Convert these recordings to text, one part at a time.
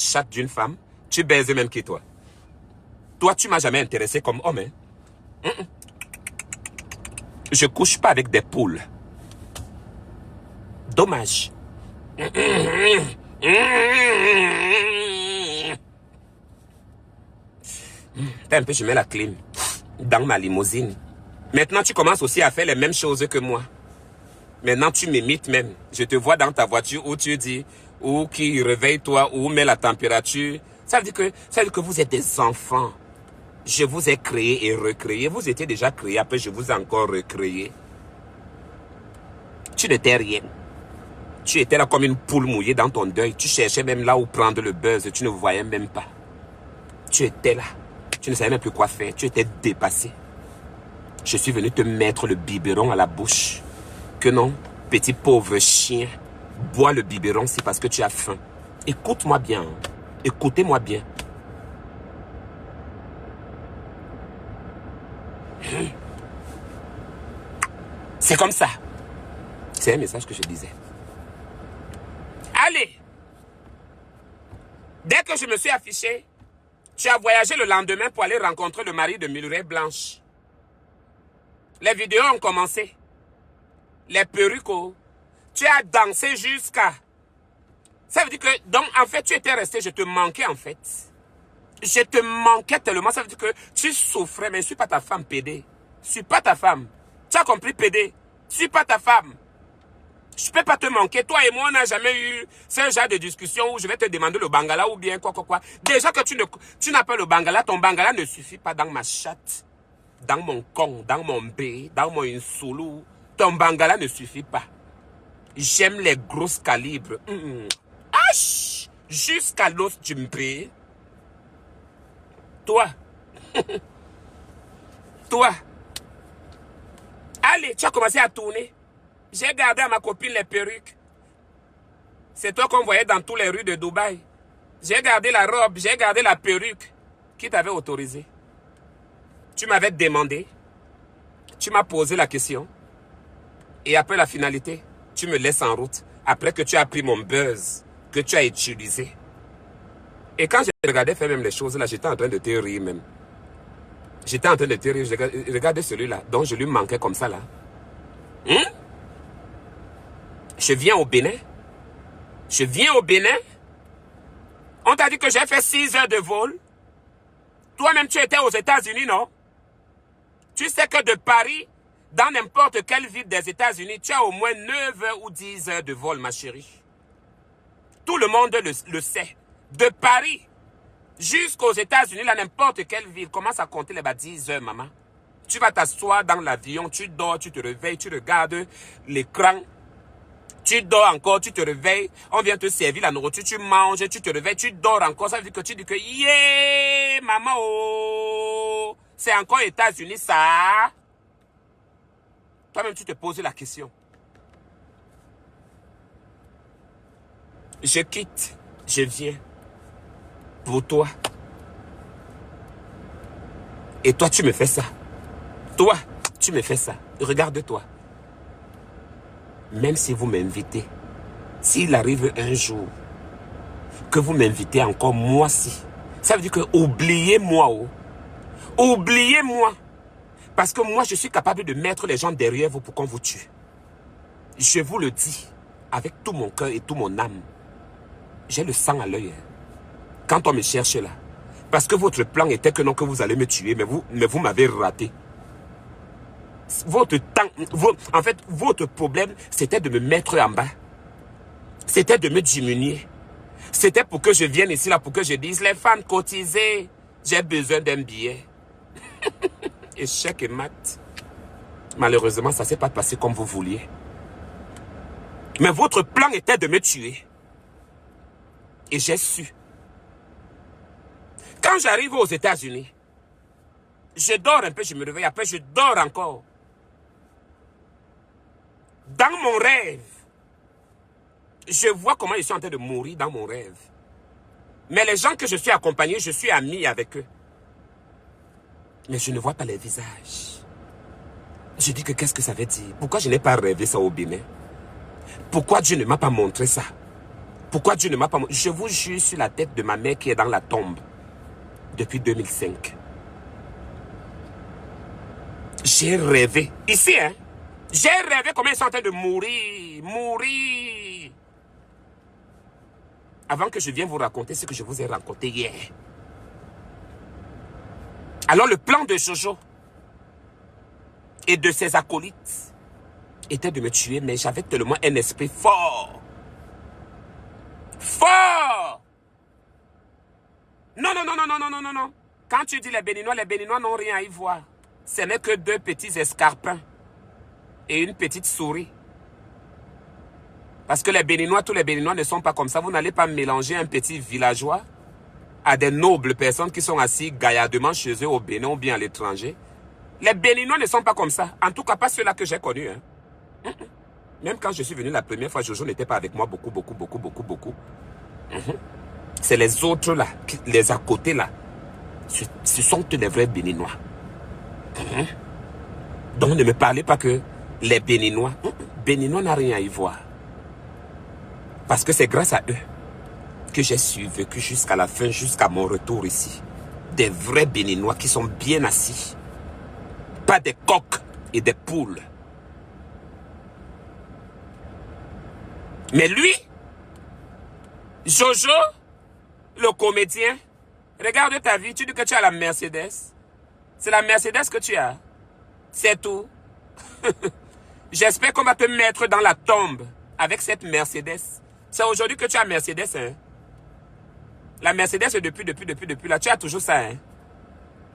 chatte d'une femme, tu baises même qui toi? Toi, tu m'as jamais intéressé comme homme. Hein? Je couche pas avec des poules. Dommage. T'as un peu, je mets la clim dans ma limousine. Maintenant, tu commences aussi à faire les mêmes choses que moi. Maintenant, tu m'imites même. Je te vois dans ta voiture où tu dis, ou qui réveille toi, ou met la température. Ça veut dire que vous êtes des enfants. Je vous ai créé et recréé. Vous étiez déjà créé, après je vous ai encore recréé. Tu n'étais rien. Tu étais là comme une poule mouillée dans ton deuil. Tu cherchais même là où prendre le buzz. Tu ne voyais même pas. Tu étais là. Tu ne savais même plus quoi faire. Tu étais dépassé. Je suis venu te mettre le biberon à la bouche. Que non, petit pauvre chien, bois le biberon, c'est parce que tu as faim. Écoute-moi bien. Écoutez-moi bien. C'est comme ça. C'est un message que je disais. Allez. Dès que je me suis affiché, tu as voyagé le lendemain pour aller rencontrer le mari de Mireille Blanche. Les vidéos ont commencé. Les perruques. Tu as dansé jusqu'à... Ça veut dire que, donc, en fait, tu étais resté, je te manquais, en fait. Je te manquais tellement, ça veut dire que tu souffrais, mais je ne suis pas ta femme, pédé. Je ne suis pas ta femme. Tu as compris, pédé? Je ne suis pas ta femme. Je ne peux pas te manquer. Toi et moi, on n'a jamais eu ce genre de discussion où je vais te demander le bangala ou bien quoi. Déjà que tu n'as pas le bangala, ton bangala ne suffit pas dans ma chatte, dans mon con, dans mon bé, dans mon insoulou. Ton bangala ne suffit pas. J'aime les grosses calibres. Jusqu'à l'os du mbé. Toi. Toi. Allez, tu as commencé à tourner. J'ai gardé à ma copine les perruques. C'est toi qu'on voyait dans toutes les rues de Dubaï. J'ai gardé la robe, j'ai gardé la perruque. Qui t'avait autorisé? Tu m'avais demandé. Tu m'as posé la question. Et après la finalité, tu me laisses en route. Après que tu as pris mon buzz, que tu as utilisé. Et quand je regardais faire même les choses là, j'étais en train de te rire même. J'étais en train de te rire. Je regardais celui-là, dont je lui manquais comme ça là. Je viens au Bénin. Je viens au Bénin. On t'a dit que j'ai fait 6 heures de vol. Toi-même, tu étais aux États-Unis, non? Tu sais que de Paris, dans n'importe quelle ville des États-Unis, tu as au moins 9 heures ou 10 heures de vol, ma chérie. Tout le monde le sait. De Paris jusqu'aux États-Unis, là, n'importe quelle ville, commence à compter les 10 heures, maman. Tu vas t'asseoir dans l'avion, tu dors, tu te réveilles, tu regardes l'écran. Tu dors encore, tu te réveilles, on vient te servir la nourriture, tu manges, tu te réveilles, tu dors encore. Ça veut dire que tu dis que, yeah, maman, oh, c'est encore États-Unis, ça. Toi-même, tu te poses la question. Je quitte, je viens pour toi. Et toi, tu me fais ça. Toi, tu me fais ça. Regarde-toi. Même si vous m'invitez, s'il arrive un jour que vous m'invitez encore moi-ci, ça veut dire que oubliez-moi. Oh. Oubliez-moi. Parce que moi, je suis capable de mettre les gens derrière vous pour qu'on vous tue. Je vous le dis avec tout mon cœur et tout mon âme. J'ai le sang à l'œil. Quand on me cherche là. Parce que votre plan était que non, que vous allez me tuer, mais vous m'avez raté. En fait, votre problème, c'était de me mettre en bas. C'était de me diminuer. C'était pour que je vienne ici, là, pour que je dise, les femmes cotisées, j'ai besoin d'un billet. Échec et mat. Malheureusement, ça ne s'est pas passé comme vous vouliez. Mais votre plan était de me tuer. Et j'ai su. Quand j'arrive aux États-Unis, je dors un peu, je me réveille, après je dors encore. Dans mon rêve, je vois comment ils sont en train de mourir dans mon rêve. Mais les gens que je suis accompagné, je suis ami avec eux. Mais je ne vois pas les visages. Je dis que qu'est-ce que ça veut dire? Pourquoi je n'ai pas rêvé ça au Bénin? Pourquoi Dieu ne m'a pas montré ça? Pourquoi Dieu ne m'a pas... Je vous jure sur la tête de ma mère qui est dans la tombe depuis 2005. J'ai rêvé. Ici, hein. J'ai rêvé comment ils sont en train de mourir. Mourir. Avant que je vienne vous raconter ce que je vous ai raconté hier. Alors le plan de Jojo et de ses acolytes était de me tuer, mais j'avais tellement un esprit fort. Fort! Non, non, non, non, non, non, non, non, non. Quand tu dis les Béninois n'ont rien à y voir. Ce n'est que deux petits escarpins et une petite souris. Parce que les Béninois, tous les Béninois ne sont pas comme ça. Vous n'allez pas mélanger un petit villageois à des nobles personnes qui sont assis gaillardement chez eux au Bénin ou bien à l'étranger. Les Béninois ne sont pas comme ça. En tout cas, pas ceux-là que j'ai connus. Hein. Même quand je suis venu la première fois, Jojo n'était pas avec moi beaucoup. C'est les autres là, les à côté là. Ce sont les vrais Béninois. Donc ne me parlez pas que les Béninois. Béninois n'a rien à y voir. Parce que c'est grâce à eux que j'ai survécu jusqu'à la fin, jusqu'à mon retour ici. Des vrais Béninois qui sont bien assis. Pas des coqs et des poules. Mais lui, Jojo, le comédien, regarde ta vie, tu dis que tu as la Mercedes. C'est la Mercedes que tu as. C'est tout. J'espère qu'on va te mettre dans la tombe avec cette Mercedes. C'est aujourd'hui que tu as Mercedes, hein. La Mercedes, depuis là, tu as toujours ça, hein.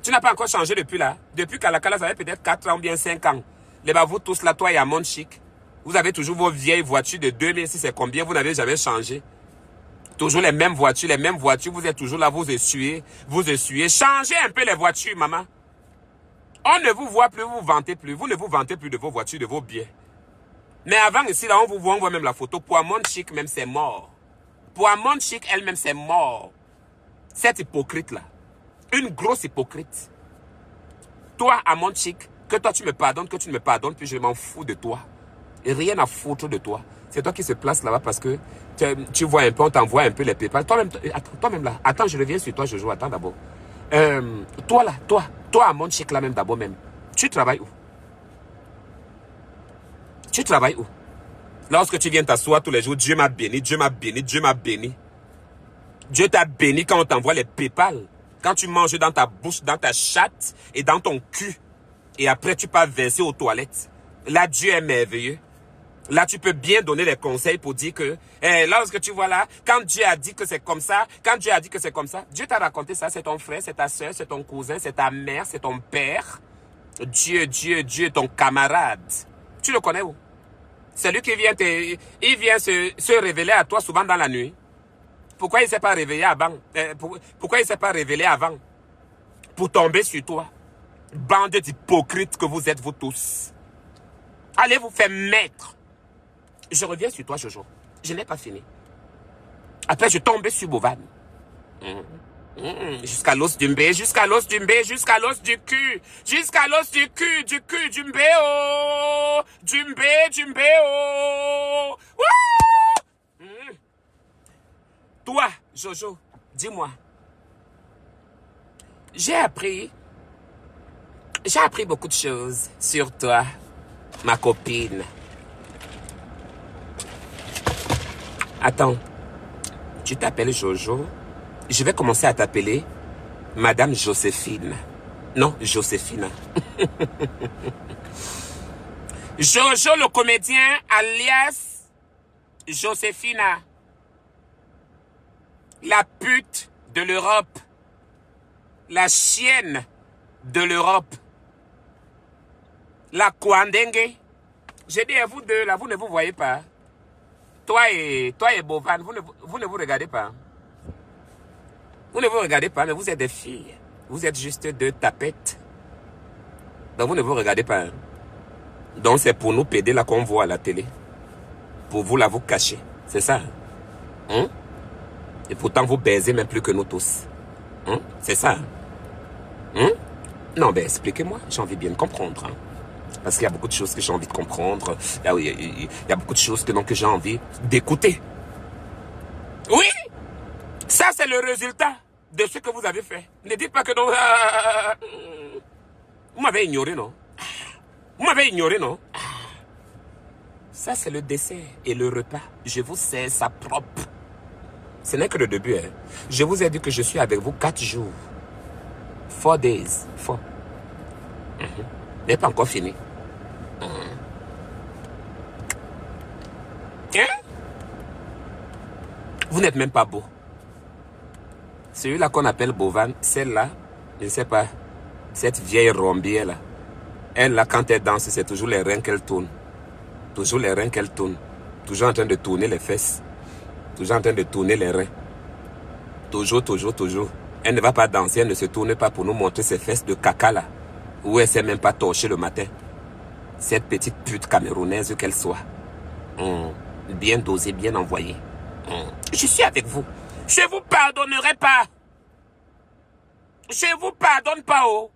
Tu n'as pas encore changé depuis là. Depuis qu'Alakala, ça avait peut-être 4 ans ou bien 5 ans. Les vous tous là, toi et Amon Chic. Vous avez toujours vos vieilles voitures de 2006, c'est combien, vous n'avez jamais changé. Toujours les mêmes voitures, vous êtes toujours là, vous essuyez. Changez un peu les voitures, maman. On ne vous voit plus, vous ne vantez plus. Vous ne vous vantez plus de vos voitures, de vos biens. Mais avant ici, là, on voit même la photo. Pour Amon Chic, même, c'est mort. Pour Amon Chic, elle-même, c'est mort. Cette hypocrite-là. Une grosse hypocrite. Toi, Amon Chic, que toi, tu me pardonnes, que tu ne me pardonnes plus, je m'en fous de toi. Et rien à foutre de toi. C'est toi qui se place là-bas parce que tu vois un peu, on t'envoie un peu les PayPal. Toi-même là. Attends, je reviens sur toi, je joue. Attends d'abord. Toi là, toi Amon Chic là même d'abord même. Tu travailles où? Tu travailles où? Lorsque tu viens t'asseoir tous les jours, Dieu m'a béni, Dieu m'a béni, Dieu m'a béni. Dieu t'a béni quand on t'envoie les PayPal. Quand tu manges dans ta bouche, dans ta chatte et dans ton cul. Et après tu pars verser aux toilettes. Là, Dieu est merveilleux. Là, tu peux bien donner les conseils pour dire que, lorsque tu vois là, quand Dieu a dit que c'est comme ça, Dieu t'a raconté ça, c'est ton frère, c'est ta soeur, c'est ton cousin, c'est ta mère, c'est ton père. Dieu, ton camarade. Tu le connais où? C'est lui qui vient il vient se révéler à toi souvent dans la nuit. Pourquoi il ne s'est pas réveillé avant? Pourquoi il ne s'est pas révélé avant? Pour tomber sur toi. Bande d'hypocrites que vous êtes, vous tous. Allez vous faire mettre. Je reviens sur toi, Jojo. Je n'ai pas fini. Après, je tombais sur Bovan. Jusqu'à l'os du mbé, jusqu'à l'os du mbé, jusqu'à l'os du cul. Jusqu'à l'os du cul, du mbé, oh. Du mbé, oh. Toi, Jojo, dis-moi. J'ai appris beaucoup de choses sur toi, ma copine. Attends, tu t'appelles Jojo? Je vais commencer à t'appeler Madame Joséphine. Non, Joséphine. Jojo le comédien alias Joséphina. La pute de l'Europe. La chienne de l'Europe. La Kouandengue. J'ai dit à vous deux, là, vous ne vous voyez pas. Toi et Bovan, vous ne vous regardez pas. Vous ne vous regardez pas, mais vous êtes des filles. Vous êtes juste deux tapettes. Donc vous ne vous regardez pas. Hein. Donc c'est pour nous péder là qu'on voit à la télé. Pour vous là, vous cacher. C'est ça. Hein? Et pourtant vous baisez même plus que nous tous. Hein? C'est ça. Hein? Non, ben expliquez-moi. J'ai envie bien de comprendre. Hein? Parce qu'il y a beaucoup de choses que j'ai envie de comprendre. Il y a beaucoup de choses que j'ai envie d'écouter. c'est le résultat de ce que vous avez fait. Ne dites pas que non. Vous m'avez ignoré, non? Vous m'avez ignoré, non? Ça, c'est le dessert et le repas. Je vous sers ça propre. Ce n'est que le début. Hein. Je vous ai dit que je suis avec vous 4 jours. 4 days. 4. N'est pas encore fini. Hein? Vous n'êtes même pas beau. Celui-là qu'on appelle Bovan, celle-là, je ne sais pas, cette vieille rombière là, elle là, quand elle danse, c'est toujours les reins qu'elle tourne. Toujours les reins qu'elle tourne. Toujours en train de tourner les fesses. Toujours en train de tourner les reins. Toujours, toujours, toujours. Elle ne va pas danser, elle ne se tourne pas pour nous montrer ses fesses de caca là. Où elle ne s'est même pas torchée le matin. Cette petite pute camerounaise qu'elle soit. Bien dosée, bien envoyée. Je suis avec vous. Je vous pardonnerai pas. Je vous pardonne pas, oh.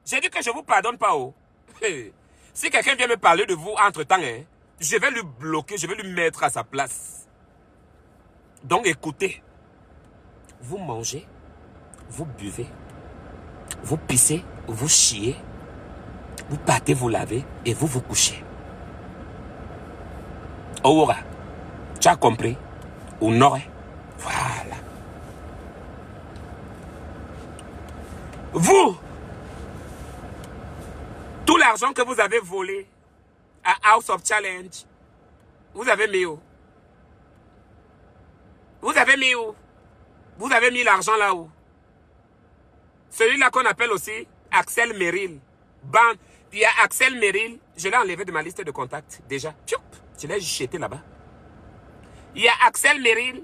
J'ai dit que je vous pardonne pas, oh. Si quelqu'un vient me parler de vous entre-temps, hein, je vais lui bloquer, je vais lui mettre à sa place. Donc écoutez, vous mangez, vous buvez, vous pissez, vous chiez, vous partez vous laver et vous vous couchez. Aura, tu as compris? Ou non? Voilà. Vous, tout l'argent que vous avez volé à House of Challenge, vous avez mis où? Vous avez mis où? Vous avez mis l'argent là où? Celui-là qu'on appelle aussi Axel Merrill. Il y a Axel Merrill, je l'ai enlevé de ma liste de contacts déjà. Je l'ai jeté là-bas. Il y a Axel Merrill.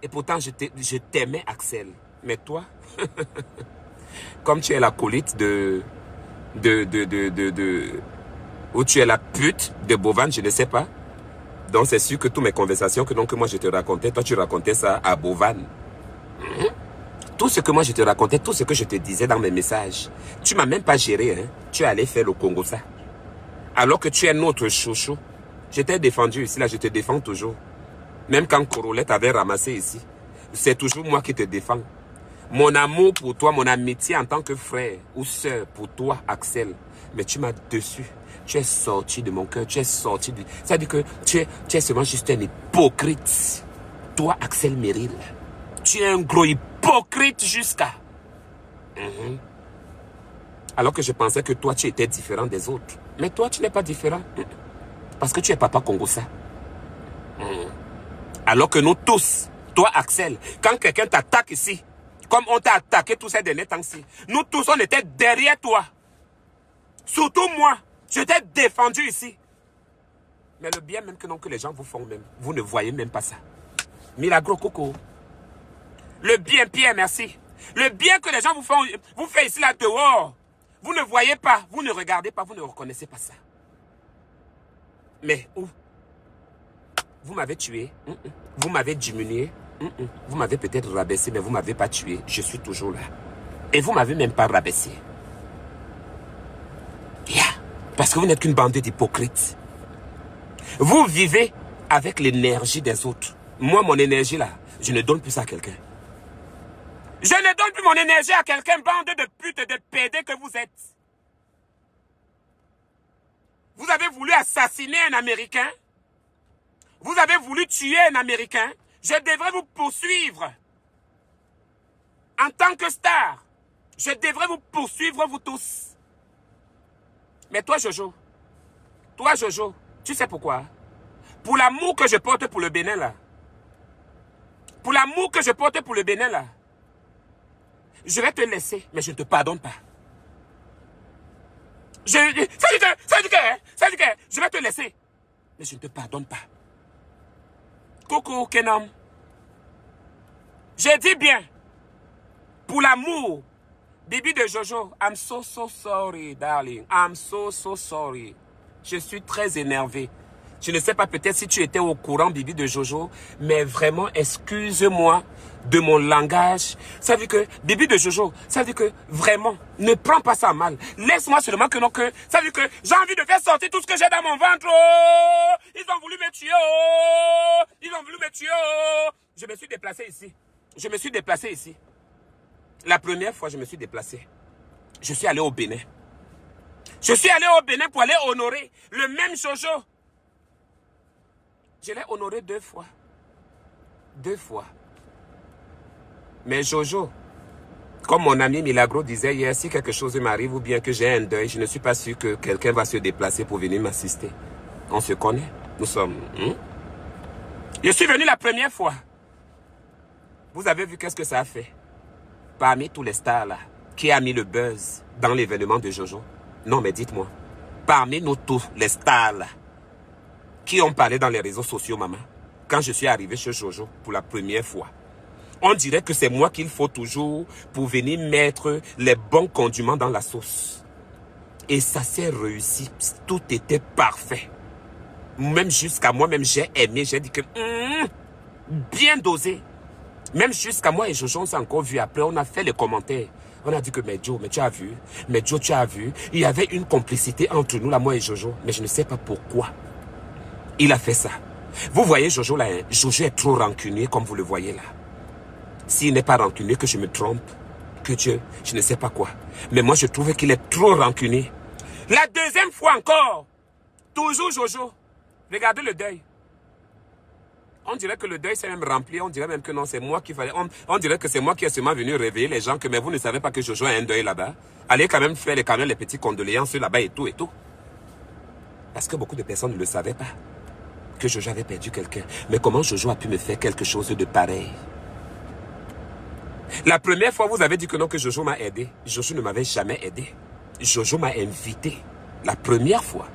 Et pourtant, je t'aimais Axel. Mais toi, comme tu es la colite où tu es la pute de Bovan, je ne sais pas. Donc c'est sûr que toutes mes conversations que moi je te racontais, toi tu racontais ça à Bovan. Tout ce que moi je te racontais, tout ce que je te disais dans mes messages, tu m'as même pas géré, hein. Tu es allé faire le Congo ça. Alors que tu es notre chouchou. Je t'ai défendu ici, là je te défends toujours. Même quand Corolette avait ramassé ici, c'est toujours moi qui te défends. Mon amour pour toi, mon amitié en tant que frère ou sœur pour toi, Axel. Mais tu m'as déçu. Tu es sorti de mon cœur, tu es sorti de... Ça veut dire que tu es seulement juste un hypocrite. Toi, Axel Merrill, tu es un gros hypocrite jusqu'à... Alors que je pensais que toi, tu étais différent des autres. Mais toi, tu n'es pas différent. Parce que tu es papa Congossa. Alors que nous tous, toi Axel, quand quelqu'un t'attaque ici, comme on t'a attaqué tous ces derniers temps-ci, nous tous on était derrière toi. Surtout moi, je t'ai défendu ici. Mais le bien même que les gens vous font même, vous ne voyez même pas ça. Milagro Coco. Le bien, Pierre, merci. Le bien que les gens vous font ici là dehors, vous ne voyez pas, vous ne regardez pas, vous ne reconnaissez pas ça. Mais où? Vous m'avez tué, vous m'avez diminué, vous m'avez peut-être rabaissé, mais vous ne m'avez pas tué. Je suis toujours là. Et vous ne m'avez même pas rabaissé. Parce que vous n'êtes qu'une bande d'hypocrites. Vous vivez avec l'énergie des autres. Moi, mon énergie là, je ne donne plus ça à quelqu'un. Je ne donne plus mon énergie à quelqu'un, bande de putes et de pédés que vous êtes. Vous avez voulu assassiner un Américain. Vous avez voulu tuer un Américain. Je devrais vous poursuivre. En tant que star, je devrais vous poursuivre vous tous. Mais toi, Jojo, tu sais pourquoi? Pour l'amour que je porte pour le Bénin, là. Pour l'amour que je porte pour le Bénin, là. Je vais te laisser, mais je ne te pardonne pas. Ça dit que, je vais te laisser, mais je ne te pardonne pas. Coucou, Kenom. J'ai dit bien, pour l'amour, Bibi de Jojo, I'm so sorry, darling. I'm so sorry. Je suis très énervé. Je ne sais pas peut-être si tu étais au courant, Bibi de Jojo, mais vraiment, excuse-moi de mon langage. Ça veut dire que, Bibi de Jojo, ça veut dire que, vraiment, ne prends pas ça mal. Laisse-moi seulement que non, que, ça veut dire que j'ai envie de faire sortir tout ce que j'ai dans mon ventre. Oh, ils ont voulu me tuer. Oh, ils ont voulu me tuer. Oh. Je me suis déplacé ici. Je me suis déplacé ici. La première fois, je me suis déplacé. Je suis allé au Bénin. Je suis allé au Bénin pour aller honorer le même Jojo. Je l'ai honoré 2 fois. 2 fois. Mais Jojo, comme mon ami Milagro disait hier, si quelque chose m'arrive ou bien que j'ai un deuil, je ne suis pas sûr que quelqu'un va se déplacer pour venir m'assister. On se connaît. Nous sommes... Je suis venu la première fois. Vous avez vu qu'est-ce que ça a fait? Parmi tous les stars là, qui a mis le buzz dans l'événement de Jojo? Non, mais dites-moi. Parmi nous tous, les stars là, qui ont parlé dans les réseaux sociaux, maman, quand je suis arrivé chez Jojo pour la première fois, on dirait que c'est moi qu'il faut toujours pour venir mettre les bons condiments dans la sauce. Et ça s'est réussi. Tout était parfait. Même jusqu'à moi-même, j'ai aimé. J'ai dit que... bien dosé. Même jusqu'à moi et Jojo, on s'est encore vu après. On a fait les commentaires. On a dit que, mais Joe, mais tu as vu. Mais Joe, tu as vu. Il y avait une complicité entre nous, là, moi et Jojo. Mais je ne sais pas pourquoi. Il a fait ça. Vous voyez Jojo là, hein? Jojo est trop rancunier comme vous le voyez là. S'il n'est pas rancunier, que je me trompe, que Dieu, je ne sais pas quoi. Mais moi, je trouve qu'il est trop rancunier. La deuxième fois encore, toujours Jojo. Regardez le deuil. On dirait que le deuil s'est même rempli. On dirait même que non, c'est moi qui fallait. On dirait que c'est moi qui est seulement venu réveiller les gens. Que mais vous ne savez pas que Jojo a un deuil là-bas. Allez quand même faire les petits condoléances là-bas et tout et tout. Parce que beaucoup de personnes ne le savaient pas. Que Jojo avait perdu quelqu'un. Mais comment Jojo a pu me faire quelque chose de pareil? La première fois, vous avez dit que non, que Jojo m'a aidé. Jojo ne m'avait jamais aidé. Jojo m'a invité. La première fois.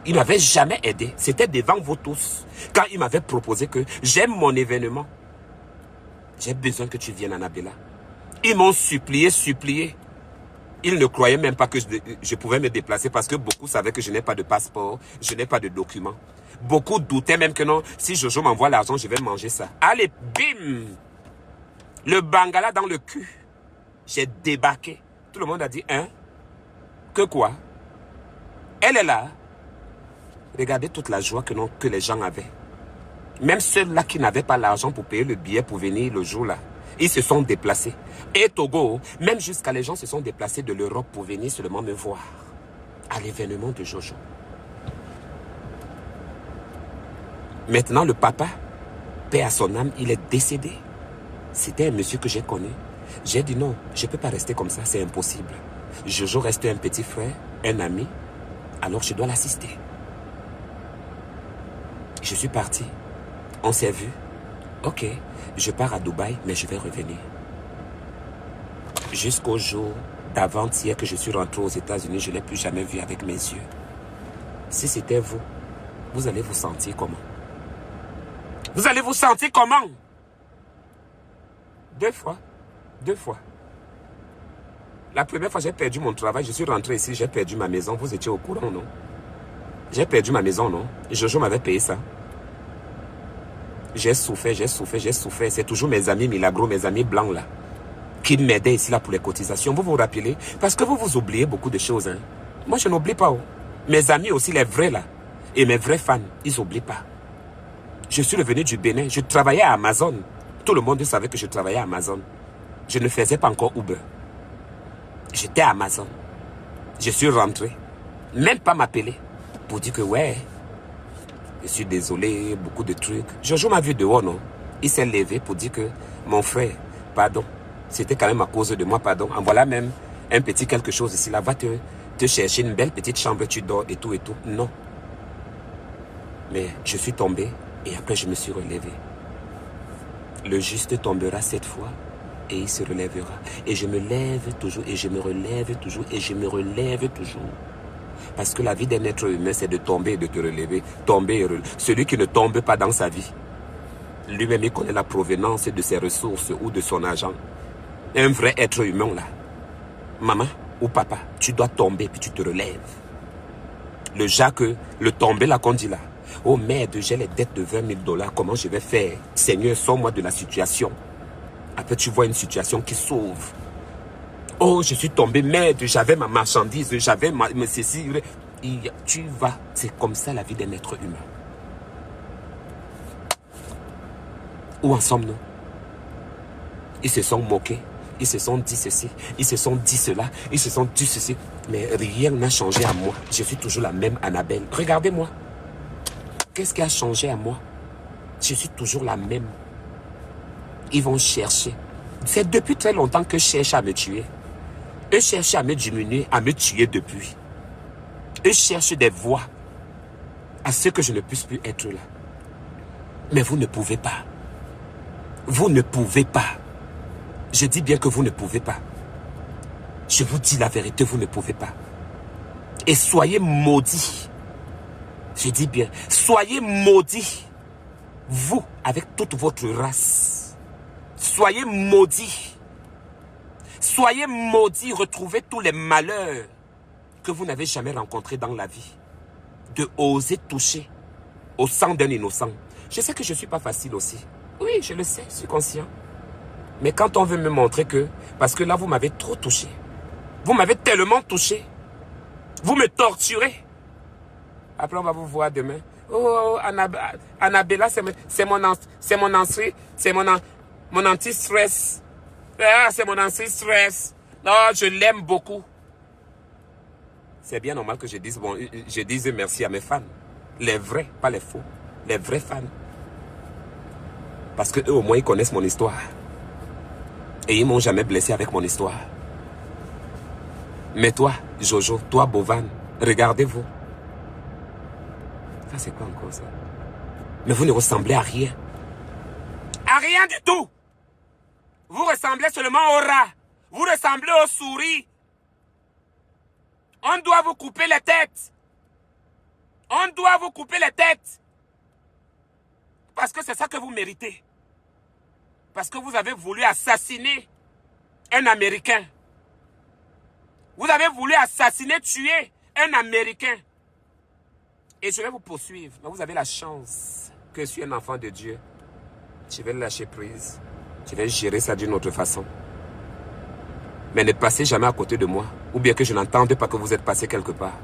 Il ne m'avait jamais aidé. C'était devant vous tous. Quand il m'avait proposé que j'aime mon événement. J'ai besoin que tu viennes, Annabella. Ils m'ont supplié. Ils ne croyaient même pas que je pouvais me déplacer parce que beaucoup savaient que je n'ai pas de passeport, je n'ai pas de documents. Beaucoup doutaient même que non, si Jojo m'envoie l'argent, je vais manger ça. Allez, bim! Le bangala dans le cul. J'ai débarqué. Tout le monde a dit, hein? Que quoi? Elle est là. Regardez toute la joie que les gens avaient. Même ceux-là qui n'avaient pas l'argent pour payer le billet pour venir le jour-là, ils se sont déplacés. Et Togo, même jusqu'à les gens se sont déplacés de l'Europe pour venir seulement me voir à l'événement de Jojo. Maintenant, le papa, paix à son âme, il est décédé. C'était un monsieur que j'ai connu. J'ai dit non, je ne peux pas rester comme ça, c'est impossible. Jojo reste un petit frère, un ami, alors je dois l'assister. Je suis parti. On s'est vu. Ok, je pars à Dubaï, mais je vais revenir. Jusqu'au jour d'avant-hier que je suis rentré aux États-Unis, je ne l'ai plus jamais vu avec mes yeux. Si c'était vous, vous allez vous sentir comment? Vous allez vous sentir comment? 2 fois. 2 fois. La première fois, j'ai perdu mon travail. Je suis rentré ici, j'ai perdu ma maison. Vous étiez au courant, non? J'ai perdu ma maison, non? Jojo m'avait payé ça. J'ai souffert. C'est toujours mes amis Milagro, mes amis blancs là, qui m'aidaient ici là pour les cotisations. Vous vous rappelez? Parce que vous oubliez beaucoup de choses. Hein? Moi, je n'oublie pas. Oh. Mes amis aussi, les vrais là, et mes vrais fans, ils n'oublient pas. Je suis revenu du Bénin. Je travaillais à Amazon. Tout le monde savait que je travaillais à Amazon. Je ne faisais pas encore Uber. J'étais à Amazon. Je suis rentré. Même pas m'appeler pour dire que ouais, je suis désolé, beaucoup de trucs. Jojo m'a vu dehors, non? Il s'est levé pour dire que mon frère, pardon, c'était quand même à cause de moi, pardon. En voilà même un petit quelque chose ici, là, va te chercher une belle petite chambre, tu dors et tout et tout. Non. Mais je suis tombé et après je me suis relevé. Le juste tombera 7 fois et il se relèvera. Et je me lève toujours et je me relève toujours et je me relève toujours. Parce que la vie d'un être humain, c'est de tomber et de te relever. Tomber et relever. Celui qui ne tombe pas dans sa vie, lui-même, il connaît la provenance de ses ressources ou de son argent. Un vrai être humain, là, maman ou papa, tu dois tomber puis tu te relèves. Le Jacques, le tomber là qu'on dit là. Oh merde, j'ai les dettes de 20 000 $. Comment je vais faire? Seigneur, sors-moi de la situation. Après, tu vois une situation qui s'ouvre. Oh, je suis tombé, merde, j'avais ma marchandise, j'avais ma ceci. Tu vas. C'est comme ça la vie d'un être humain. Où en sommes-nous? Ils se sont moqués. Ils se sont dit ceci. Ils se sont dit cela. Ils se sont dit ceci. Mais rien n'a changé à moi. Je suis toujours la même Annabelle. Regardez-moi. Qu'est-ce qui a changé à moi? Je suis toujours la même. Ils vont chercher. C'est depuis très longtemps que je cherche à me tuer. Eux cherchent à me diminuer, à me tuer depuis. Eux cherchent des voies à ce que je ne puisse plus être là. Mais vous ne pouvez pas. Vous ne pouvez pas. Je dis bien que vous ne pouvez pas. Je vous dis la vérité, vous ne pouvez pas. Et soyez maudits. Je dis bien, soyez maudits. Vous, avec toute votre race. Soyez maudits. Soyez maudits, retrouvez tous les malheurs que vous n'avez jamais rencontrés dans la vie. De oser toucher au sang d'un innocent. Je sais que je ne suis pas facile aussi. Oui, je le sais, je suis conscient. Mais quand on veut me montrer que... Parce que là, vous m'avez trop touché. Vous m'avez tellement touché. Vous me torturez. Après, on va vous voir demain. Oh, Annabella, c'est mon anti-stress. Ah, c'est mon anti-stress. Oh, je l'aime beaucoup. C'est bien normal que je dise merci à mes fans. Les vrais, pas les faux. Les vrais fans. Parce que eux, au moins, ils connaissent mon histoire. Et ils m'ont jamais blessé avec mon histoire. Mais toi, Jojo, toi, Bovan, regardez-vous. Ça, c'est quoi encore ça? Mais vous ne ressemblez à rien. À rien du tout. Vous ressemblez seulement au rat. Vous ressemblez aux souris. On doit vous couper les têtes. On doit vous couper les têtes. Parce que c'est ça que vous méritez. Parce que vous avez voulu assassiner un Américain. Vous avez voulu assassiner, tuer un Américain. Et je vais vous poursuivre. Mais vous avez la chance que je suis un enfant de Dieu. Je vais le lâcher prise. Je vais gérer ça d'une autre façon. Mais ne passez jamais à côté de moi. Ou bien que je n'entende pas que vous êtes passé quelque part.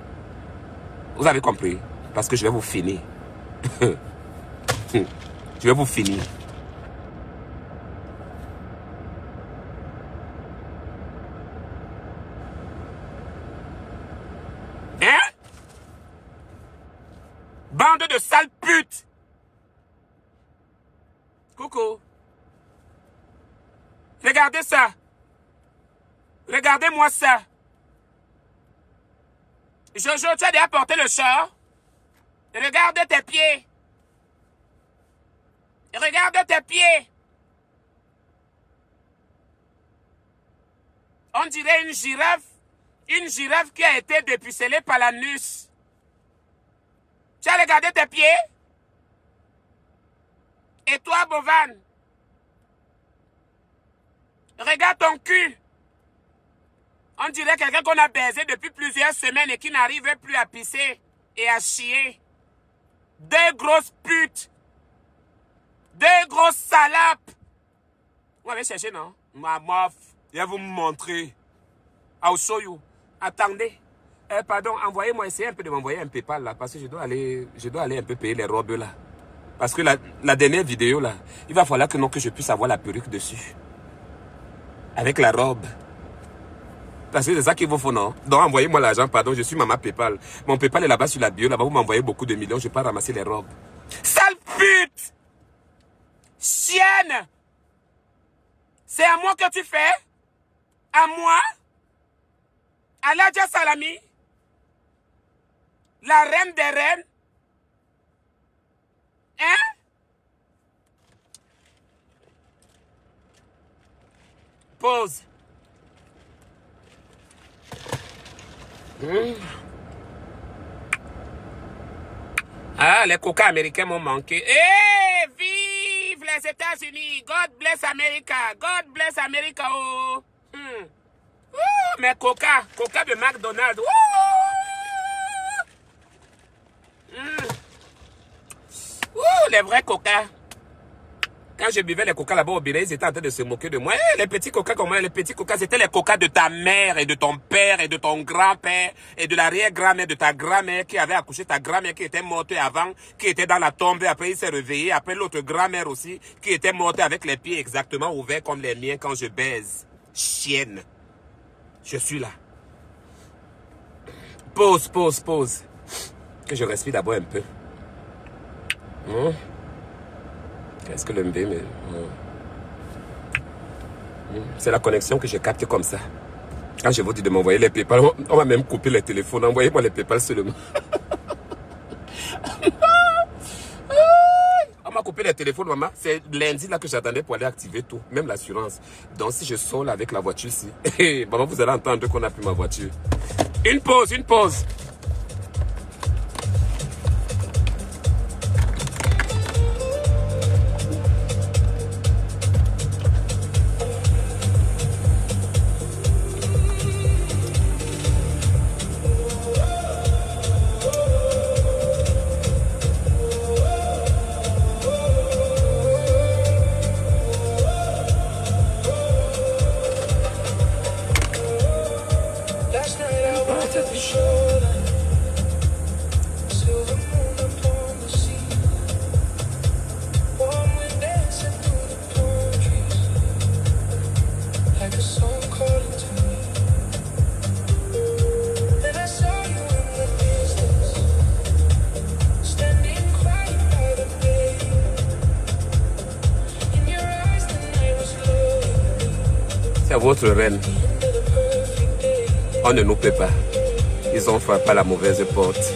Vous avez compris? Parce que je vais vous finir. Je vais vous finir. Hein? Bande de sales putes! Coucou. Regardez ça. Regardez-moi ça. Jojo, tu as déjà porté le short? Regarde tes pieds. Regarde tes pieds. On dirait une girafe. Une girafe qui a été dépucelée par l'anus. Tu as regardé tes pieds? Et toi, Bovan? Regarde ton cul. On dirait quelqu'un qu'on a baisé depuis plusieurs semaines et qui n'arrive plus à pisser et à chier. Deux grosses putes. Deux grosses salopes. Vous m'avez cherché, non? Ma meuf. Je vais vous montrer. I'll show you. Attendez. Pardon, envoyez-moi, essayez un peu de m'envoyer un PayPal là. Parce que je dois aller un peu payer les robes là. Parce que la dernière vidéo là, il va falloir que je puisse avoir la perruque dessus. Avec la robe. Parce que c'est ça qu'il vous faut, non? Donc envoyez-moi l'argent, pardon, je suis maman PayPal. Mon PayPal est là-bas sur la bio, là-bas vous m'envoyez beaucoup de millions, je vais pas ramasser les robes. Sale pute! Chienne! C'est à moi que tu fais? À moi? À Ladja Salami? La reine des reines? Hein? Pause. Ah, les coca américains m'ont manqué. Eh, vive les États-Unis! God bless America! God bless America! Oh! Mais coca de McDonald's. Les vrais coca. Quand je buvais les coca là-bas au Bénin, ils étaient en train de se moquer de moi. Les petits coca, comment les petits coca, c'était les coca de ta mère et de ton père et de ton grand-père et de l'arrière-grand-mère de ta grand-mère qui avait accouché ta grand-mère qui était morte avant, qui était dans la tombe et après il s'est réveillé. Après l'autre grand-mère aussi qui était morte avec les pieds exactement ouverts comme les miens quand je baise. Chienne. Je suis là. Pause. Que je respire d'abord un peu. Qu'est-ce que le MV, mais... C'est la connexion que je capte comme ça. Quand je vous dis de m'envoyer les PayPal, on va même couper les téléphones. Envoyez-moi les PayPal seulement. On m'a coupé les téléphones, maman. C'est lundi là que j'attendais pour aller activer tout, même l'assurance. Donc si je sors là avec la voiture ici, maman, vous allez entendre qu'on a pris ma voiture. Une pause. C'est votre reine. On ne nous paie pas. Ils ont frappé à la mauvaise porte.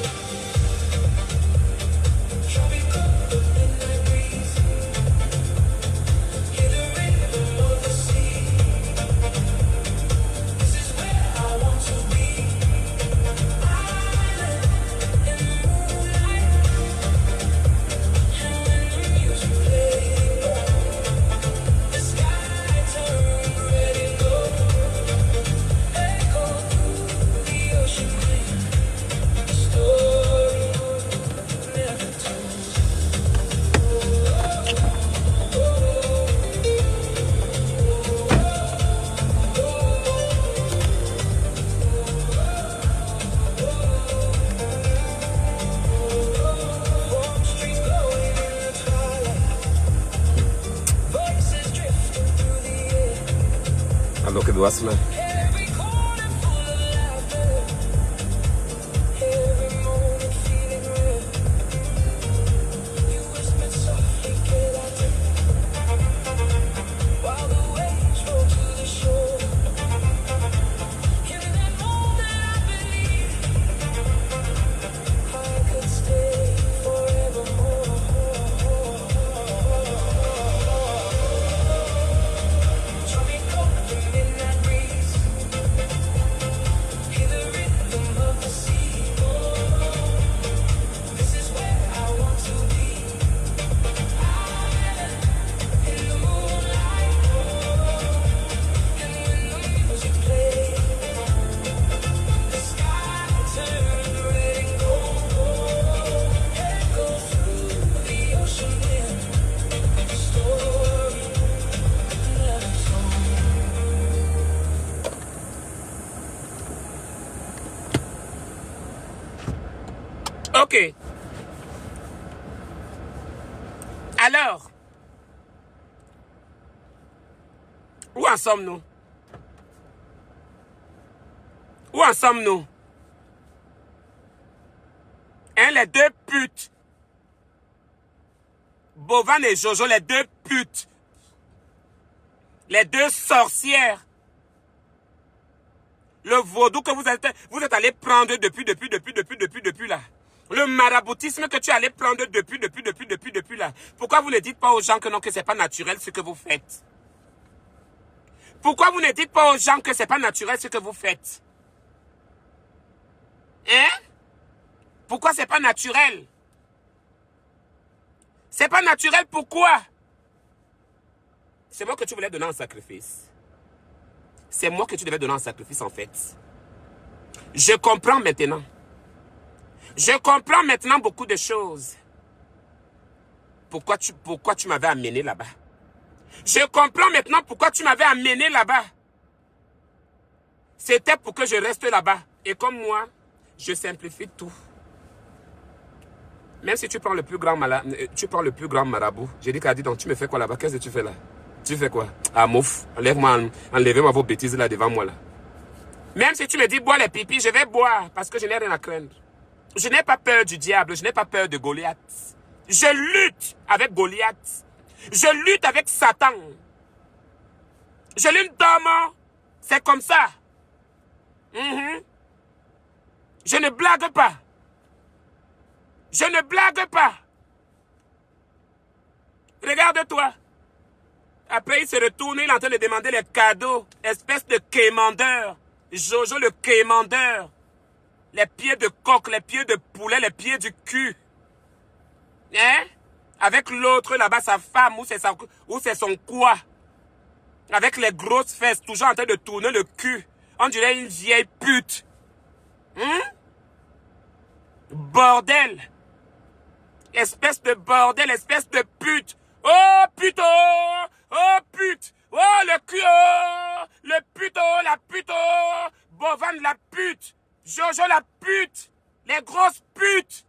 Alors que doit cela? Ok. Alors, où en sommes-nous? Où en sommes-nous? Hein, les deux putes. Bovan et Jojo, les deux putes. Les deux sorcières. Le vaudou que vous êtes allé prendre depuis là. Le maraboutisme que tu allais prendre depuis là. Pourquoi vous ne dites pas aux gens que non, que c'est pas naturel ce que vous faites? Pourquoi vous ne dites pas aux gens que c'est pas naturel ce que vous faites? Hein? Pourquoi c'est pas naturel? C'est pas naturel, pourquoi? C'est moi que tu voulais donner en sacrifice. C'est moi que tu devais donner en sacrifice en fait. Je comprends maintenant. Je comprends maintenant beaucoup de choses. Pourquoi tu m'avais amené là-bas? Je comprends maintenant pourquoi tu m'avais amené là-bas. C'était pour que je reste là-bas. Et comme moi, je simplifie tout. Même si tu prends le plus grand marabout. J'ai dit, Kadi, donc tu me fais quoi là-bas? Qu'est-ce que tu fais là? Tu fais quoi? Ah, mouf, enlevez-moi vos bêtises là devant moi là. Même si tu me dis, bois les pipis, je vais boire parce que je n'ai rien à craindre. Je n'ai pas peur du diable, je n'ai pas peur de Goliath. Je lutte avec Goliath. Je lutte avec Satan. Je lutte d'homme. C'est comme ça. Je ne blague pas. Je ne blague pas. Regarde-toi. Après, il se retourne, il est en train de demander les cadeaux. Espèce de quémandeur. Jojo le quémandeur. Les pieds de coq, les pieds de poulet, les pieds du cul. Hein? Avec l'autre là-bas, sa femme, ou c'est son quoi? Avec les grosses fesses, toujours en train de tourner le cul. On dirait une vieille pute. Bordel. Espèce de bordel, espèce de pute. Oh puto! Oh pute! Oh le cul! Oh, le puto! La pute! Oh, Bovan la pute! Jojo la pute! Les grosses putes!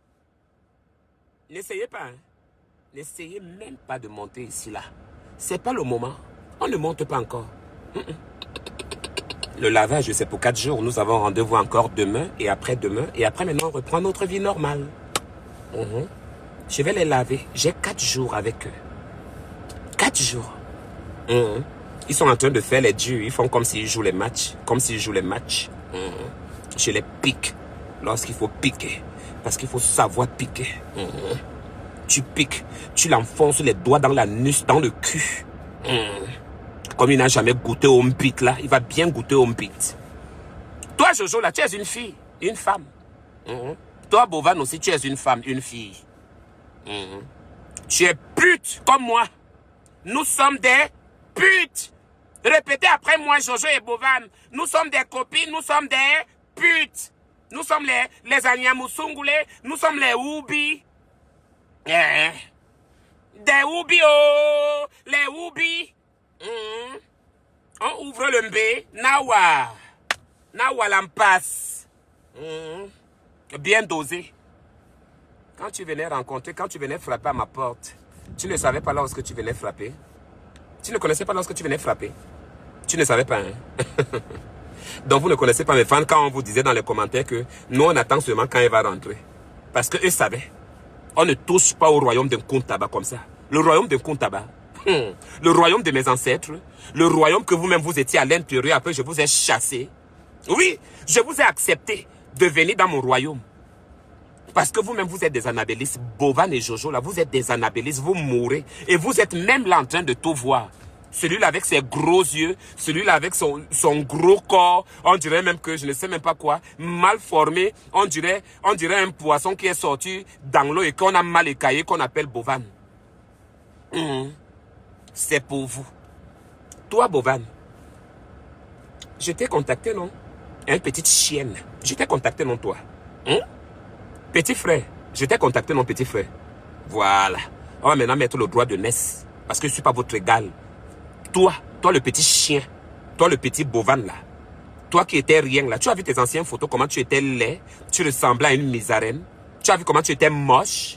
N'essayez pas, hein? N'essayez même pas de monter ici, là. C'est pas le moment. On ne monte pas encore. Le lavage, c'est pour 4 jours. Nous avons rendez-vous encore demain et après-demain. Et après, maintenant, on reprend notre vie normale. Je vais les laver. J'ai 4 jours avec eux. 4 jours. Ils sont en train de faire les dieux. Ils font comme s'ils jouent les matchs. Comme s'ils jouent les matchs. Je les pique lorsqu'il faut piquer. Parce qu'il faut savoir piquer. Tu piques. Tu l'enfonces les doigts dans l'anus, dans le cul. Comme il n'a jamais goûté au mpit là, il va bien goûter au mpit. Toi, Jojo, là, tu es une fille, une femme. Toi, Bovan aussi, tu es une femme, une fille. Tu es pute comme moi. Nous sommes des putes. Répétez après moi, Jojo et Bovan. Nous sommes des copines, nous sommes des putes. Nous sommes les Anyamusungule, nous sommes les Oubi. Des Oubi, oh, les Oubi. On ouvre le mbé. Nawa l'empasse. Bien dosé. Quand tu venais rencontrer, quand tu venais frapper à ma porte, tu ne savais pas lorsque tu venais frapper. Tu ne connaissais pas lorsque tu venais frapper. Tu ne savais pas, hein? Donc vous ne connaissez pas mes fans quand on vous disait dans les commentaires que nous on attend seulement quand il va rentrer. Parce qu'eux savaient. On ne touche pas au royaume d'un Kuntaba comme ça. Le royaume d'un Kuntaba. Le royaume de mes ancêtres. Le royaume que vous-même vous étiez à l'intérieur. Après je vous ai chassé. Oui, je vous ai accepté de venir dans mon royaume. Parce que vous-même vous êtes des anabélistes. Bovan et Jojo là, vous êtes des anabélistes. Vous mourrez. Et vous êtes même là en train de tout voir. Celui-là avec ses gros yeux, celui-là avec son gros corps, on dirait même que je ne sais même pas quoi, mal formé, on dirait un poisson qui est sorti dans l'eau et qu'on a mal écaillé, qu'on appelle Bovan. C'est pour vous. Toi, Bovan, je t'ai contacté, non? Une petite chienne. Je t'ai contacté, non, toi? Petit frère, je t'ai contacté, non, petit frère? Voilà. On va maintenant mettre le droit de naissance, parce que je ne suis pas votre égal. Toi le petit chien, toi le petit Bovan là, toi qui étais rien là, tu as vu tes anciennes photos, comment tu étais laid, tu ressemblais à une misarène, tu as vu comment tu étais moche,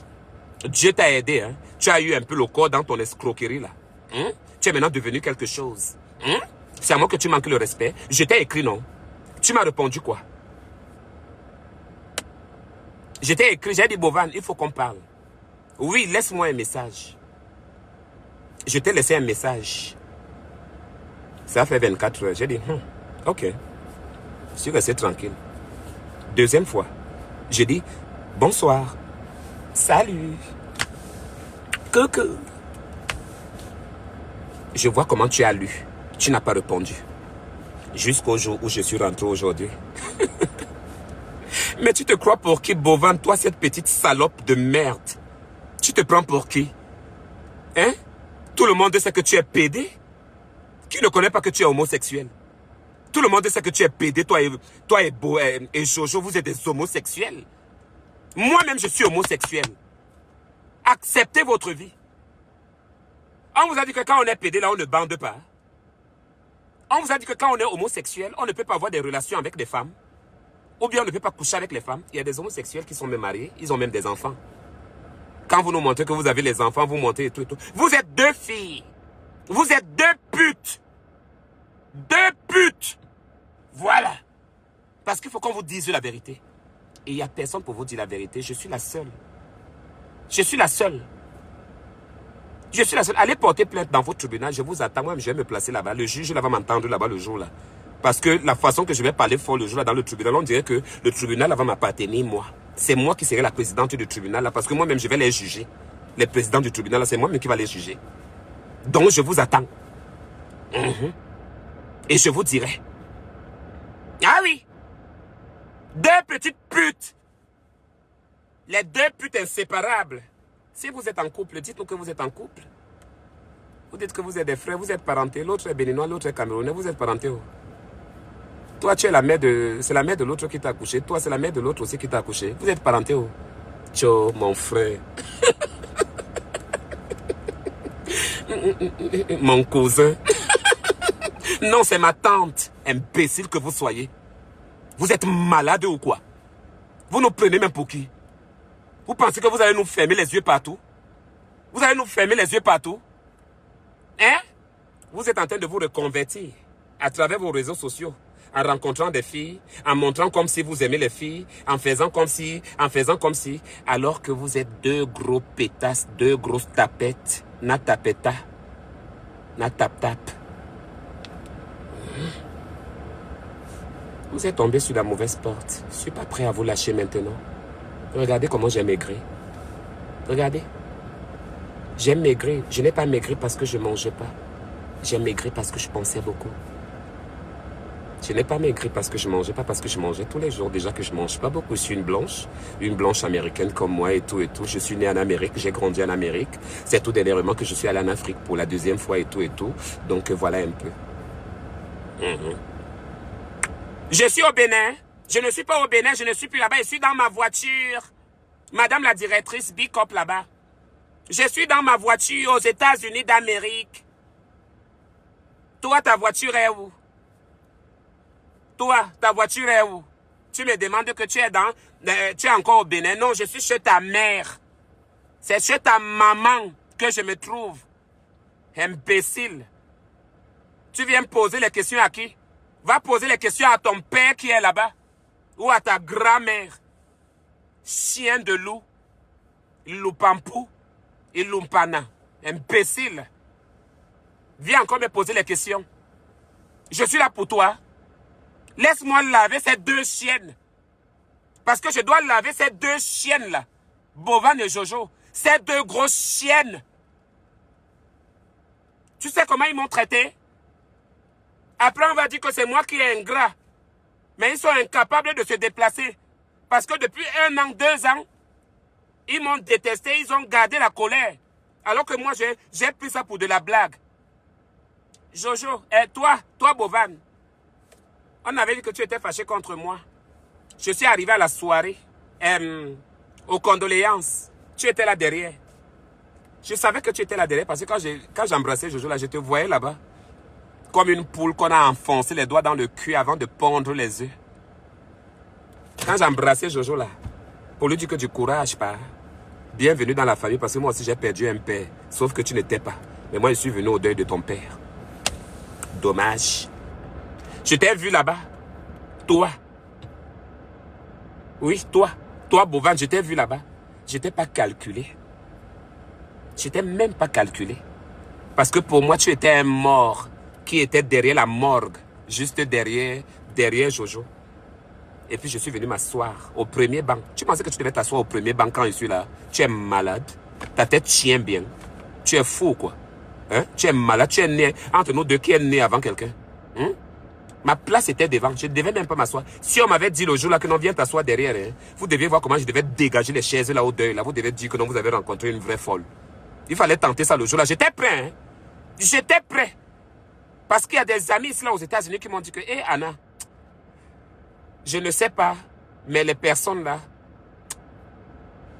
Dieu t'a aidé, hein? Tu as eu un peu le corps dans ton escroquerie là, tu es maintenant devenu quelque chose, c'est à moi que tu manques le respect, je t'ai écrit non, tu m'as répondu quoi? Je t'ai écrit, j'ai dit Bovan, il faut qu'on parle, oui laisse-moi un message, je t'ai laissé un message. Ça fait 24 heures. J'ai dit, ok. Je suis resté tranquille. Deuxième fois, j'ai dit, bonsoir. Salut. Coucou. Je vois comment tu as lu. Tu n'as pas répondu. Jusqu'au jour où je suis rentré aujourd'hui. Mais tu te crois pour qui, Bovan, toi, cette petite salope de merde? Tu te prends pour qui? Hein? Tout le monde sait que tu es pédé? Qui ne connaît pas que tu es homosexuel? Tout le monde sait que tu es pédé, toi et Jojo, vous êtes des homosexuels. Moi-même, je suis homosexuel. Acceptez votre vie. On vous a dit que quand on est pédé, là, on ne bande pas. On vous a dit que quand on est homosexuel, on ne peut pas avoir des relations avec des femmes. Ou bien on ne peut pas coucher avec les femmes. Il y a des homosexuels qui sont même mariés. Ils ont même des enfants. Quand vous nous montrez que vous avez les enfants, vous montez et tout et tout. Vous êtes deux filles. Vous êtes deux putes. Deux putes. Voilà. Parce qu'il faut qu'on vous dise la vérité. Et il n'y a personne pour vous dire la vérité. Je suis la seule. Je suis la seule. Je suis la seule. Allez porter plainte dans votre tribunal. Je vous attends. Moi, je vais me placer là-bas. Le juge là va m'entendre là-bas le jour là. Parce que la façon que je vais parler fort le jour là dans le tribunal, on dirait que le tribunal là va m'appartenir moi. C'est moi qui serai la présidente du tribunal là. Parce que moi-même, je vais les juger. Les présidents du tribunal là, c'est moi-même qui va les juger. Donc, je vous attends. Et je vous dirai. Ah oui. Deux petites putes. Les deux putes inséparables. Si vous êtes en couple, dites-nous que vous êtes en couple. Vous dites que vous êtes des frères, vous êtes parentés. L'autre est béninois, l'autre est camerounais, vous êtes parentés. Oh. Toi, tu es la mère de... C'est la mère de l'autre qui t'a accouché. Toi, c'est la mère de l'autre aussi qui t'a accouché. Vous êtes parentés. Oh. Tcho, mon frère. Mon cousin. Non, c'est ma tante. Imbécile que vous soyez. Vous êtes malade ou quoi? Vous nous prenez même pour qui? Vous pensez que vous allez nous fermer les yeux partout? Vous allez nous fermer les yeux partout? Hein? Vous êtes en train de vous reconvertir à travers vos réseaux sociaux, en rencontrant des filles, en montrant comme si vous aimez les filles, en faisant comme si, alors que vous êtes deux gros pétasses, deux grosses tapettes, na tapeta, na tap-tap. Vous êtes tombé sur la mauvaise porte. Je ne suis pas prêt à vous lâcher maintenant. Regardez comment j'ai maigri. Regardez. J'ai maigri. Je n'ai pas maigri parce que je ne mangeais pas. J'ai maigri parce que je pensais beaucoup. Je n'ai pas maigri parce que je ne mangeais pas, parce que je mangeais tous les jours. Déjà que je ne mange pas beaucoup. Je suis une blanche américaine comme moi et tout et tout. Je suis né en Amérique, j'ai grandi en Amérique. C'est tout dernièrement que je suis allé en Afrique pour la deuxième fois et tout et tout. Donc voilà un peu. Je suis au Bénin. Je ne suis pas au Bénin, je ne suis plus là-bas. Je suis dans ma voiture. Madame la directrice, big up là-bas. Je suis dans ma voiture aux États-Unis d'Amérique. Toi, ta voiture est où? Toi, ta voiture est où? Tu me demandes que tu es encore au Bénin. Non, je suis chez ta mère. C'est chez ta maman que je me trouve. Imbécile. Tu viens me poser les questions à qui? Va poser les questions à ton père qui est là-bas. Ou à ta grand-mère. Chien de loup. Loupampou. Et Lumpana. Imbécile. Viens encore me poser les questions. Je suis là pour toi. Laisse-moi laver ces deux chiennes. Parce que je dois laver ces deux chiennes-là. Bovan et Jojo. Ces deux grosses chiennes. Tu sais comment ils m'ont traité? Après, on va dire que c'est moi qui est ingrat. Mais ils sont incapables de se déplacer. Parce que depuis 1 an, 2 ans, ils m'ont détesté, ils ont gardé la colère. Alors que moi, j'ai pris ça pour de la blague. Jojo, et toi Bovan, on avait dit que tu étais fâché contre moi. Je suis arrivé à la soirée, aux condoléances. Tu étais là derrière. Je savais que tu étais là derrière parce que quand j'embrassais Jojo, là, je te voyais là-bas. Comme une poule qu'on a enfoncé les doigts dans le cul avant de pondre les œufs. Quand j'embrassais Jojo là, pour lui dire que du courage, pas. Bienvenue dans la famille parce que moi aussi j'ai perdu un père. Sauf que tu n'étais pas. Mais moi je suis venu au deuil de ton père. Dommage. Je t'ai vu là-bas. Toi. Oui, toi. Toi, Bovan, je t'ai vu là-bas. Je t'ai pas calculé. Je t'ai même pas calculé. Parce que pour moi, tu étais un mort qui était derrière la morgue. Juste derrière Jojo. Et puis je suis venu m'asseoir au premier banc. Tu pensais que tu devais t'asseoir au premier banc quand je suis là? Tu es malade. Ta tête tient bien. Tu es fou, quoi. Hein? Tu es malade. Tu es né entre nous deux. Qui est né avant quelqu'un? Hein? Ma place était devant. Je ne devais même pas m'asseoir. Si on m'avait dit le jour là que non, viens t'asseoir derrière, hein, vous deviez voir comment je devais dégager les chaises là au deuil. Là. Vous devez dire que non, vous avez rencontré une vraie folle. Il fallait tenter ça le jour là. J'étais prêt. Hein? J'étais prêt. Parce qu'il y a des amis ici là aux États-Unis qui m'ont dit que, hé Anna, je ne sais pas, mais les personnes là,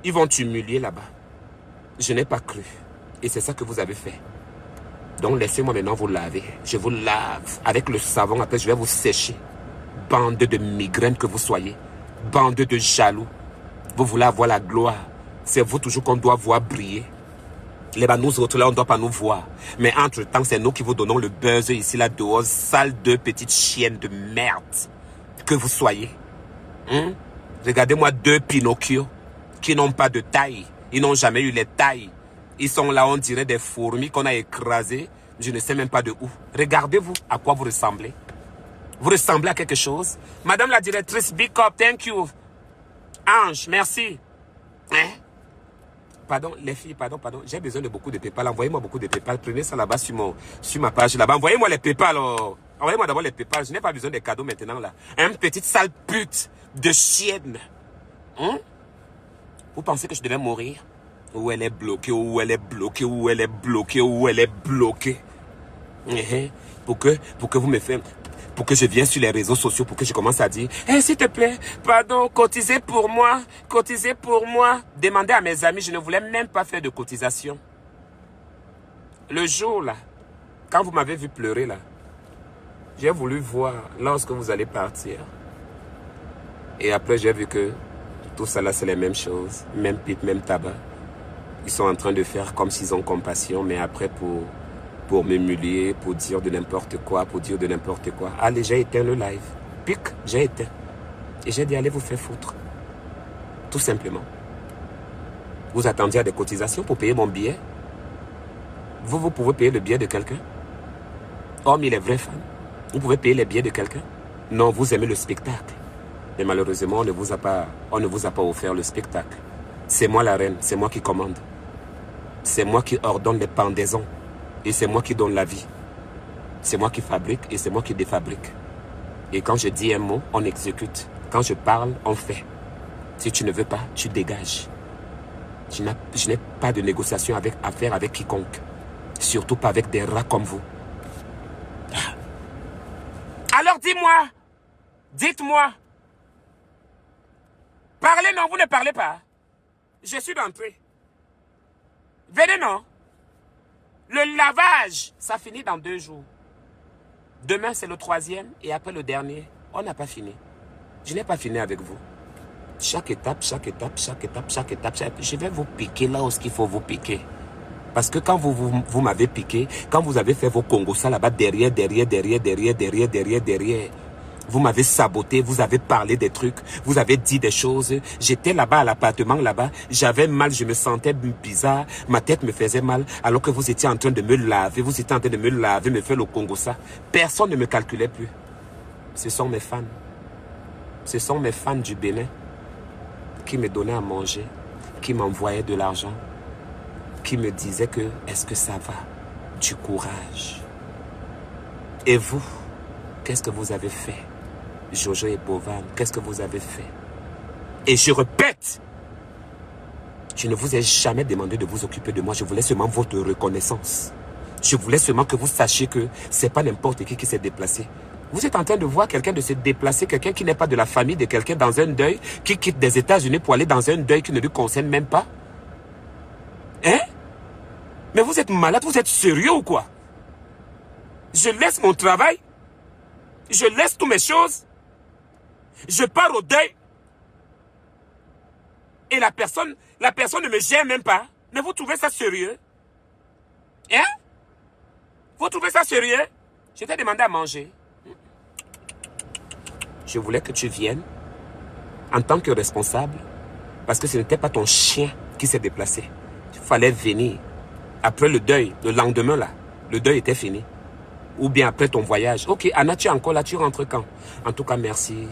ils vont t'humilier là-bas. Je n'ai pas cru. Et c'est ça que vous avez fait. Donc laissez-moi maintenant vous laver. Je vous lave avec le savon. Après, je vais vous sécher. Bande de migraines que vous soyez. Bande de jaloux. Vous voulez avoir la gloire. C'est vous toujours qu'on doit voir briller. Nous autres là, on ne doit pas nous voir. Mais entre-temps, c'est nous qui vous donnons le buzz ici, là, dehors. Sale de petites chiennes de merde. Que vous soyez. Regardez-moi 2 Pinocchio qui n'ont pas de taille. Ils n'ont jamais eu les tailles. Ils sont là, on dirait des fourmis qu'on a écrasées. Je ne sais même pas de où. Regardez-vous à quoi vous ressemblez. Vous ressemblez à quelque chose. Madame la directrice, big up, thank you. Ange, merci. Hein? Pardon, les filles, pardon. J'ai besoin de beaucoup de PayPal. Envoyez-moi beaucoup de PayPal. Prenez ça là-bas sur ma page là-bas. Envoyez-moi les PayPal. Envoyez-moi d'abord les PayPal. Je n'ai pas besoin des cadeaux maintenant là. Une petite sale pute de chienne. Vous pensez que je devais mourir? Où elle est bloquée, où elle est bloquée, où elle est bloquée, où elle est bloquée. Pour que vous me faites... Pour que je vienne sur les réseaux sociaux, pour que je commence à dire s'il te plaît, pardon, cotisez pour moi, cotisez pour moi. Demandez à mes amis, je ne voulais même pas faire de cotisation. Le jour là, quand vous m'avez vu pleurer là, j'ai voulu voir lorsque vous allez partir. Et après j'ai vu que tout ça là c'est les mêmes choses, même pipe, même tabac. Ils sont en train de faire comme s'ils ont compassion, mais après pour m'humilier, pour dire de n'importe quoi, Allez, j'ai éteint le live. Pic, j'ai éteint. Et j'ai dit, allez vous faire foutre. Tout simplement. Vous attendiez à des cotisations pour payer mon billet. Vous pouvez payer le billet de quelqu'un. Hormis les vrais fans. Vous pouvez payer les billets de quelqu'un. Non, vous aimez le spectacle. Mais malheureusement, on ne vous a pas offert le spectacle. C'est moi la reine, c'est moi qui commande. C'est moi qui ordonne les pendaisons. Et c'est moi qui donne la vie. C'est moi qui fabrique et c'est moi qui défabrique. Et quand je dis un mot, on exécute. Quand je parle, on fait. Si tu ne veux pas, tu dégages. Je n'ai pas de négociation à faire avec quiconque. Surtout pas avec des rats comme vous. Alors dis-moi. Dites-moi. Parlez, non, vous ne parlez pas. Je suis d'entrée. Venez, non. Le lavage, ça finit dans 2 jours. Demain, c'est le 3e et après le dernier. On n'a pas fini. Je n'ai pas fini avec vous. Chaque étape, je vais vous piquer là où il faut vous piquer. Parce que quand vous m'avez piqué, quand vous avez fait vos Congosa là-bas, derrière, vous m'avez saboté, vous avez parlé des trucs, vous avez dit des choses. J'étais là-bas à l'appartement là-bas, j'avais mal, je me sentais bizarre, ma tête me faisait mal, alors que vous étiez en train de me laver, me faire le Congosa. Personne ne me calculait plus. Ce sont mes fans. Ce sont mes fans du Bénin qui me donnaient à manger, qui m'envoyaient de l'argent, qui me disaient que est-ce que ça va? Du courage. Et vous, qu'est-ce que vous avez fait? Jojo et Bovan, qu'est-ce que vous avez fait? Et je répète, je ne vous ai jamais demandé de vous occuper de moi. Je voulais seulement votre reconnaissance. Je voulais seulement que vous sachiez que ce n'est pas n'importe qui s'est déplacé. Vous êtes en train de voir quelqu'un de se déplacer, quelqu'un qui n'est pas de la famille de quelqu'un dans un deuil, qui quitte des États-Unis pour aller dans un deuil qui ne lui concerne même pas. Hein? Mais vous êtes malade, vous êtes sérieux ou quoi? Je laisse mon travail, je laisse toutes mes choses, je pars au deuil, et la personne ne me gère même pas. Mais vous trouvez ça sérieux? Hein? Vous trouvez ça sérieux? Je t'ai demandé à manger. Je voulais que tu viennes en tant que responsable, parce que ce n'était pas ton chien qui s'est déplacé. Il fallait venir. Après le deuil, le lendemain là, le deuil était fini. Ou bien après ton voyage. Ok, Anna, tu es encore là, tu rentres quand? En tout cas, merci.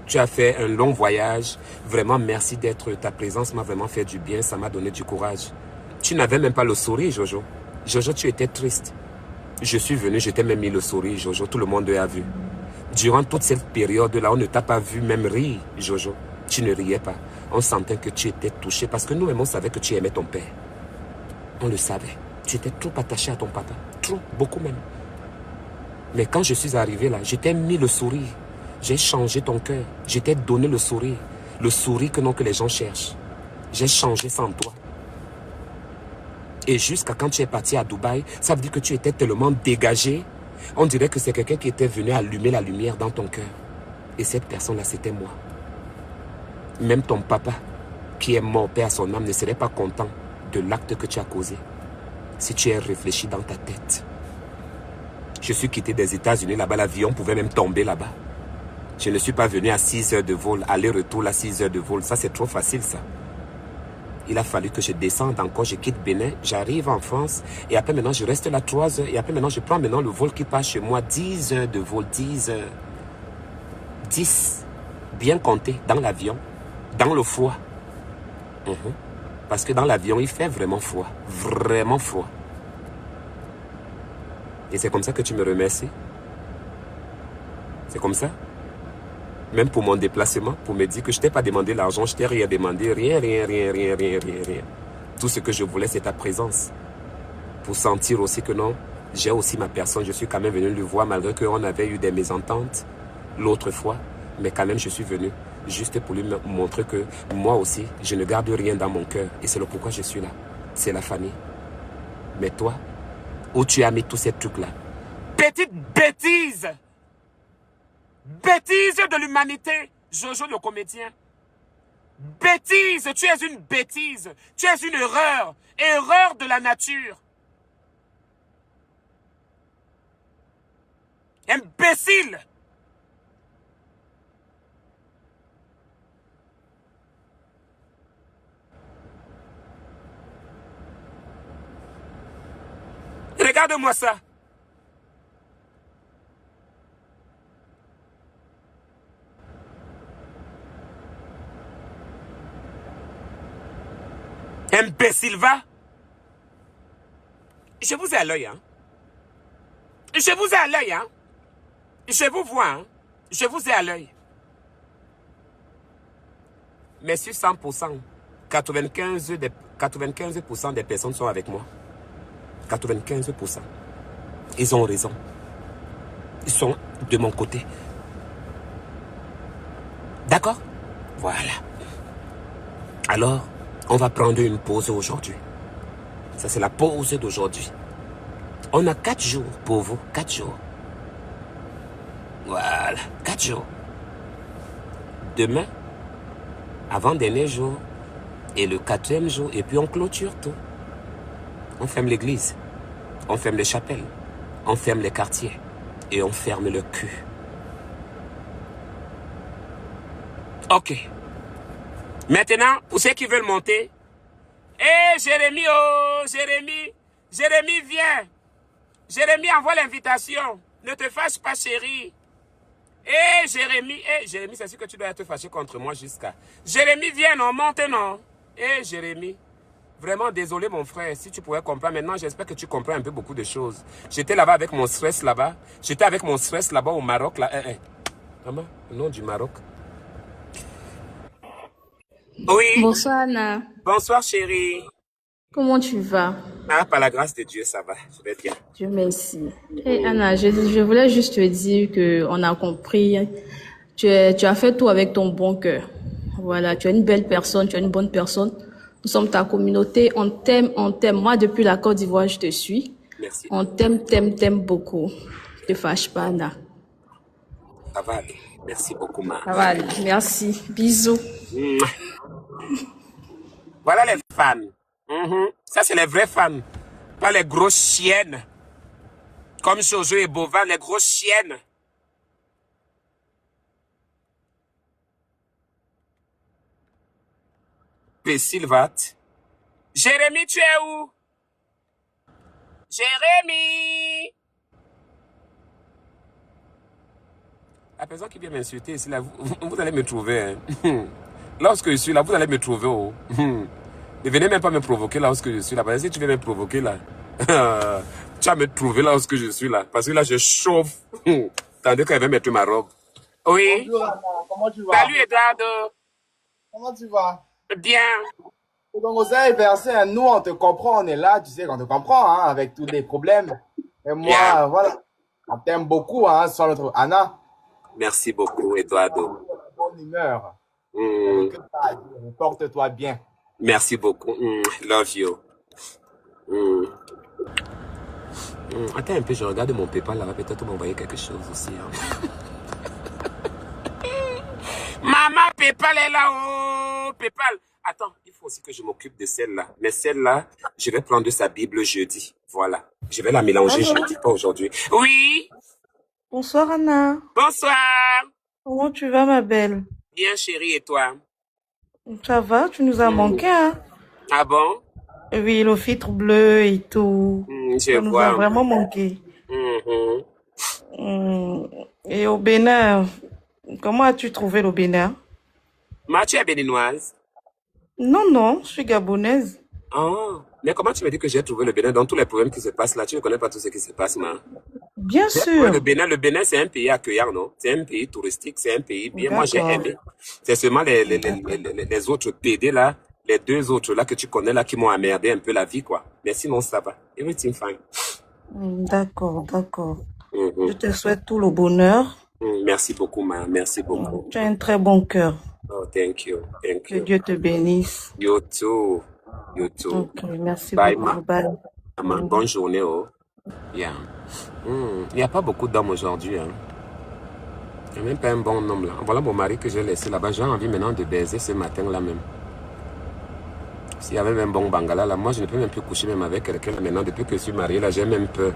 Tu as fait un long voyage. Vraiment, merci d'être. Ta présence m'a vraiment fait du bien. Ça m'a donné du courage. Tu n'avais même pas le sourire, Jojo. Jojo, tu étais triste. Je suis venu, je t'ai même mis le sourire, Jojo. Tout le monde a vu. Durant toute cette période-là, on ne t'a pas vu même rire, Jojo. Tu ne riais pas. On sentait que tu étais touché parce que nous-mêmes, on savait que tu aimais ton père. On le savait. Tu étais trop attaché à ton papa. Trop, beaucoup même. Mais quand je suis arrivé là, je t'ai mis le sourire. J'ai changé ton cœur. Je t'ai donné le sourire. Le sourire que les gens cherchent. J'ai changé sans toi. Et jusqu'à quand tu es parti à Dubaï, ça veut dire que tu étais tellement dégagé. On dirait que c'est quelqu'un qui était venu allumer la lumière dans ton cœur. Et cette personne-là, c'était moi. Même ton papa, qui est mort, paix à son âme, ne serait pas content de l'acte que tu as causé. Si tu es réfléchi dans ta tête. Je suis quitté des États-Unis, là-bas, l'avion pouvait même tomber là-bas. Je ne suis pas venu à 6 heures de vol, aller-retour à 6 heures de vol. Ça, c'est trop facile, ça. Il a fallu que je descende encore, je quitte Bénin, j'arrive en France, et après maintenant, je reste là 3 heures, et après maintenant, je prends maintenant le vol qui passe chez moi, 10 heures de vol, 10 heures. 10, bien compté, dans l'avion, dans le froid. Parce que dans l'avion, il fait vraiment froid, vraiment froid. Et c'est comme ça que tu me remercies. C'est comme ça. Même pour mon déplacement, pour me dire que je t'ai pas demandé l'argent, je t'ai rien demandé, rien. Tout ce que je voulais, c'est ta présence. Pour sentir aussi que non, j'ai aussi ma personne, je suis quand même venu le voir malgré qu'on avait eu des mésententes l'autre fois. Mais quand même, je suis venu juste pour lui montrer que moi aussi, je ne garde rien dans mon cœur. Et c'est le pourquoi je suis là. C'est la famille. Mais toi, où tu as mis tous ces trucs-là? Petite bêtise! Bêtise de l'humanité, Jojo le comédien. Bêtise, tu es une bêtise. Tu es une erreur. Erreur de la nature. Imbécile. Regarde-moi ça. Imbécile, va. Je vous ai à l'œil, hein. Je vous ai à l'œil, hein. Je vous vois, hein. Je vous ai à l'œil. Mais sur 100%, 95% des personnes sont avec moi. 95%. Ils ont raison. Ils sont de mon côté. D'accord? Voilà. Alors, on va prendre une pause aujourd'hui. Ça, c'est la pause d'aujourd'hui. On a 4 jours pour vous. 4 jours. Voilà. 4 jours. Demain, avant-dernier jour, et le 4e jour, et puis on clôture tout. On ferme l'église. On ferme les chapelles. On ferme les quartiers. Et on ferme le cul. Ok. Maintenant, pour ceux qui veulent monter, hé Jérémy, oh Jérémy, Jérémy viens. Jérémy envoie l'invitation. Ne te fâche pas chérie. Hé Jérémy, c'est sûr que tu dois être fâché contre moi jusqu'à... Jérémy viens non, monte non. Hé Jérémy, vraiment désolé mon frère, si tu pouvais comprendre. Maintenant j'espère que tu comprends un peu beaucoup de choses. J'étais là-bas avec mon stress là-bas. J'étais avec mon stress là-bas au Maroc là. Maman, le nom du Maroc. Oui. Bonsoir Anna, Bonsoir chérie. comment tu vas? Ah, par la grâce de Dieu, ça va. Je vais bien. Dieu merci. Hey Anna, je voulais juste te dire que on a compris, tu as fait tout avec ton bon cœur. Voilà, tu es une belle personne, tu es une bonne personne. Nous sommes ta communauté, on t'aime, on t'aime. Moi, depuis la Côte d'Ivoire, je te suis. Merci. On t'aime beaucoup. Ne te fâche pas Anna. Ça va aller. Merci beaucoup, ma. Ça va aller. Merci. Bisous. Mouah. Voilà les femmes. Ça, c'est les vraies femmes. Pas les grosses chiennes. Comme Jojo et Bova, les grosses chiennes. Silvat. Jérémy, tu es où? Jérémy! La personne qui vient m'insulter ici, là, vous allez me trouver. Hein. Lorsque je suis là, vous allez me trouver. Oh. Ne venez même pas me provoquer là lorsque je suis là. Parce que si tu veux me provoquer là, tu vas me trouver là lorsque je suis là. Parce que là, je chauffe. Tandis qu'elle va mettre ma robe. Oui. Bonjour Anna, comment tu vas? Salut Eduardo. Comment tu vas? Bien. Donc, vous avez versé, nous on te comprend, on est là, tu sais qu'on te comprend, hein, avec tous les problèmes. Et moi, Bien. voilà, on t'aime beaucoup, hein, sur notre Anna. Merci beaucoup, Eduardo. Bonne humeur. Mm. Que ça aille, porte-toi bien. Merci beaucoup. Love you. Hmm. Attends un peu, je regarde mon PayPal là, peut-être m'envoyer quelque chose aussi. Hein. Maman, PayPal est là-haut. PayPal. Attends, il faut aussi que je m'occupe de celle-là. Mais celle-là, je vais prendre sa Bible jeudi. Voilà. Je vais la mélanger Allô? jeudi, pas aujourd'hui. Oui, Bonsoir Anna. bonsoir. Comment tu vas ma belle? Bien, chérie, et toi? Ça va? Tu nous as manqué, hein? Ah bon? Oui, le filtre bleu et tout. Je Ça nous a vois. vraiment manqué. Mhm. Et au Bénin, comment as-tu trouvé le Bénin? Ma, tu es béninoise? Non, non, je suis gabonaise. Oh. Mais comment tu me dis que j'ai trouvé le Bénin dans tous les problèmes qui se passent là? Tu ne connais pas tout ce qui se passe, ma. Bien J'ai trouvé sûr. Le Bénin, c'est un pays accueillant, non? C'est un pays touristique, c'est un pays bien. Moi, j'ai D'accord. aimé. C'est seulement les autres PD là, les deux autres là que tu connais là qui m'ont emmerdé un peu la vie, quoi. Mais sinon, ça va. Everything fine. D'accord, d'accord. Mhm. Je te souhaite tout le bonheur. Merci beaucoup, ma. Merci beaucoup. Tu as un très bon cœur. Oh, thank you. Thank Que you. Dieu te bénisse. You too. You too. Ok, merci Bye, beaucoup. ma. Bye. Ma. Bonne journée, oh. Yeah. Il n'y a pas beaucoup d'hommes aujourd'hui, hein. Il n'y a même pas un bon homme là. Voilà mon mari que j'ai laissé là-bas. J'ai envie maintenant de baiser ce matin là même. S'il y avait même un bon bangala là, moi je ne peux même plus coucher même avec quelqu'un là maintenant. Depuis que je suis marié là, j'ai même peur.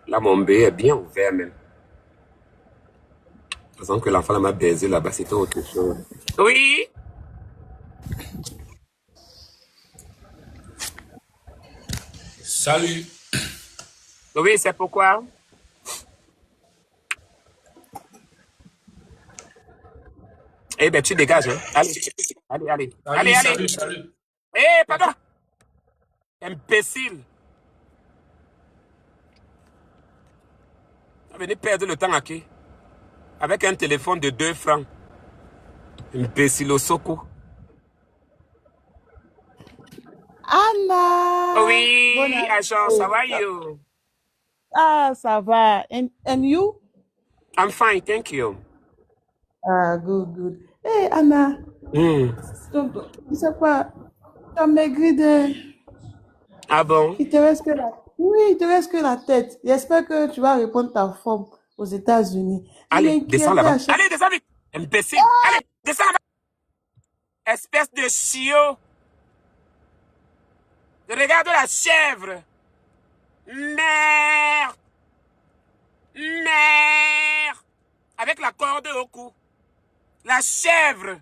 Là, mon bébé est bien ouvert même. Par exemple que l'enfant là m'a baisé là-bas, c'était autre chose. Oui. Salut. Oui, c'est pourquoi. Eh ben, tu dégages, hein. Allez, allez, allez. Allez, allez. Salut, salut. Eh, pardon. Imbécile. Venez perdre le temps à qui? Avec un téléphone de 2 francs. Imbécile au soco. Anna. Oui, Bonne agence, how are année. you? Ah, ça va. And you? I'm fine, thank you. Ah, good, good. Hey, Anna. Donc, tu sais quoi? Tu as maigri de... Ah bon? Il te reste que la... Oui, il te reste que la tête. J'espère que tu vas reprendre ta forme aux États-Unis. Je Allez, descends m'inquiétais là-bas. à chaque... Allez, descends vite. Imbécile. Allez, descends là-bas. Espèce de chiot. Regarde la chèvre. Merde. Merde. Avec la corde au cou. La chèvre.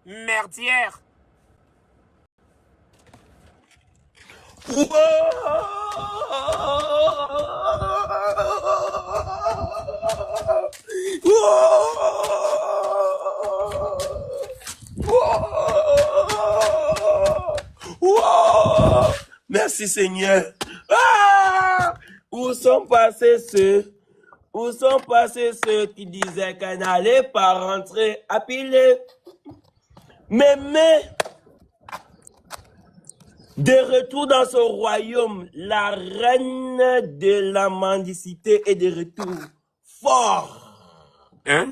Merdière. Wow! Merci Seigneur. Ah! Où sont passés ceux qui disaient qu'elle n'allait pas rentrer à piler? Mais de retour dans ce royaume, la reine de la mendicité est de retour. Fort. Hein?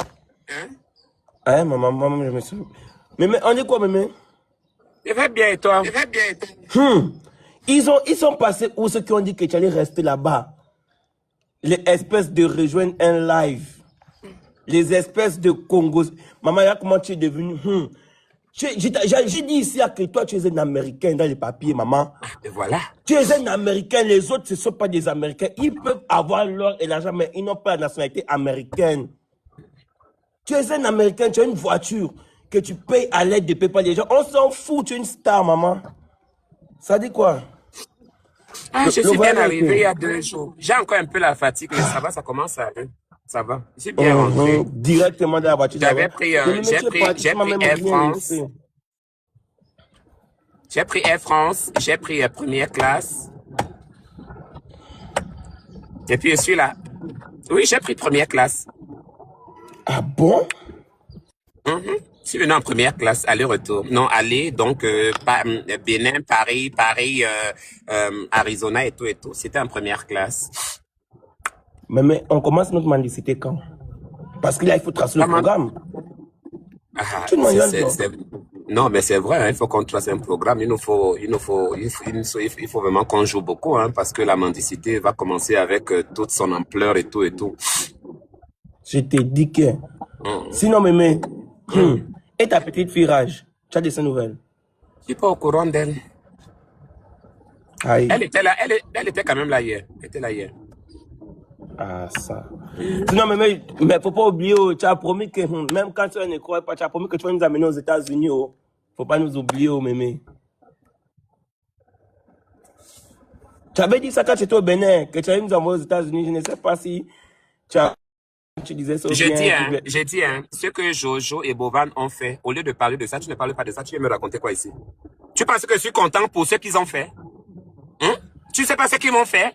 Hein, maman, je me suis... Mais on dit quoi, mémé? Je vais bien et toi? Ils sont passés où ceux qui ont dit que tu allais rester là-bas? Les espèces de rejoindre un live. Les espèces de Congos. Maman, regarde comment tu es devenu. J'ai dit ici que toi, tu es un Américain dans les papiers, maman. Et voilà. Tu es un Américain, les autres, ce ne sont pas des Américains. Ils peuvent avoir l'or et l'argent, mais ils n'ont pas la nationalité américaine. Tu es un Américain, tu as une voiture que tu payes à l'aide de PayPal des gens. On s'en fout, tu es une star, maman. Ça dit quoi? Ah, je suis bien arrivé il y a 2 jours. J'ai encore un peu la fatigue, mais ça va, ça commence à aller. Ça va. Je suis bien rentré. Directement dans la voiture. J'avais pris, Air France. J'ai pris Air France, j'ai pris première classe. Et puis je suis là. Oui, j'ai pris première classe. Ah bon? Je suis venu en première classe, aller-retour. Non, aller, donc, Bénin, Paris, Arizona et tout. C'était en première classe. Mais on commence notre mendicité quand? Parce que là, il faut tracer le programme. Ah, Tu m'en non, mais c'est vrai, hein, il faut qu'on trace un programme. Il faut vraiment qu'on joue beaucoup, hein, parce que la mendicité va commencer avec toute son ampleur et tout et tout. Je t'ai dit que. Sinon, mémé, et ta petite fille Rage, tu as de ses nouvelles? Je suis pas au courant d'elle. Aïe. Elle était là, elle était quand même là hier. Elle était là hier. Ah, ça. Sinon, mais faut pas oublier, oh, tu as promis que, même quand tu ne crois pas, tu as promis que tu vas nous amener aux États-Unis, oh. Faut pas nous oublier, oh, mémé. Tu avais dit ça quand tu étais au Bénin, que tu allais nous envoyer aux États-Unis. Je ne sais pas si tu disais ça bien. J'ai dit, ce que Jojo et Bovan ont fait, au lieu de parler de ça, tu ne parles pas de ça, tu viens me raconter quoi ici? Tu penses que je suis content pour ce qu'ils ont fait? Tu sais pas ce qu'ils m'ont fait?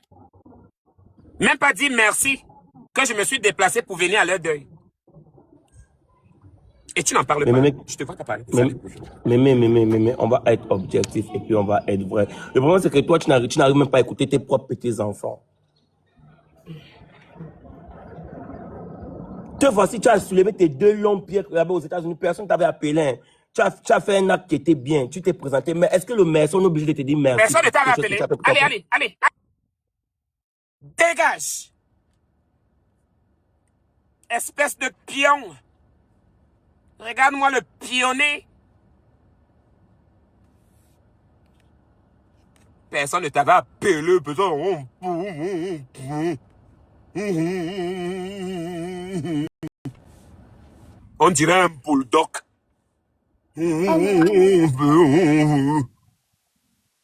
Même pas dire merci que je me suis déplacé pour venir à leur deuil. Et tu n'en parles pas. Je te vois t'en parler. Mais, on va être objectif et puis on va être vrai. Le problème, c'est que toi, tu n'arrives même pas à écouter tes propres petits-enfants. Te voici, tu as soulevé tes 2 longs pieds là-bas aux États-Unis. Personne ne t'avait appelé. Hein. Tu as fait un acte qui était bien. Tu t'es présenté. Mais est-ce que le maire, on est obligé de te dire merci? Personne ne t'avait appelé. Allez. Dégage. Espèce de pion. Regarde-moi le pionner. Personne ne t'avait appelé. On dirait un bulldog.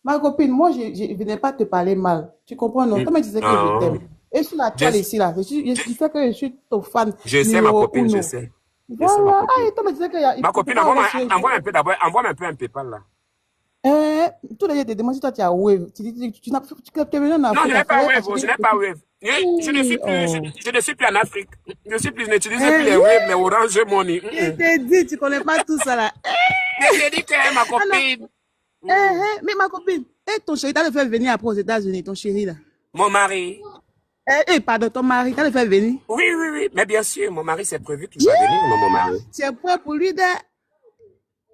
Ma copine, moi, je ne venais pas te parler mal. Tu comprends, non? Toi, tu disais que je t'aime. Et sur la toile ici, là, je sais que je suis ton fan. Je sais, ma copine, je sais. Voilà. Ah, toi, tu disais qu'il y a... Ma copine, envoie un peu d'abord. Envoie-moi un peu un PayPal, là. Tous les jours, je te demande si toi, tu as Wave. Tu n'as venu en Afrique. Non, je n'ai pas Wave. Je n'ai pas Wave. Je ne suis plus en Afrique. Je n'utilise plus les Wave, les Orange Money. Je t'ai dit, tu ne connais pas tout ça, là. Je t'ai dit que ma copine... Mais ma copine, ton chéri t'a fait venir après aux États-Unis, ton chéri là. Mon mari. Pardon, ton mari t'a fait venir. Oui. Mais bien sûr, mon mari, c'est prévu qu'il va venir, mon mari. Tu es prêt pour lui de...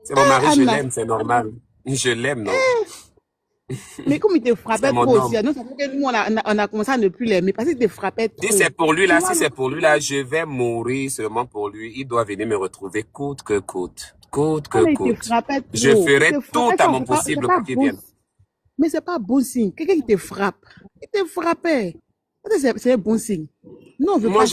C'est mon mari, je l'aime, c'est normal. Je l'aime, non. Mais comme il te frappait trop aussi, nous, ça fait que nous, on a commencé à ne plus l'aimer parce qu'il te frappait trop. Si c'est pour lui là, je vais mourir seulement pour lui. Il doit venir me retrouver coûte que coûte. Je ferai tout à mon possible pour qu'il vienne. Mais c'est pas bon signe. Quelqu'un qui te frappe, il te frappait. C'est un bon signe. Non, moi,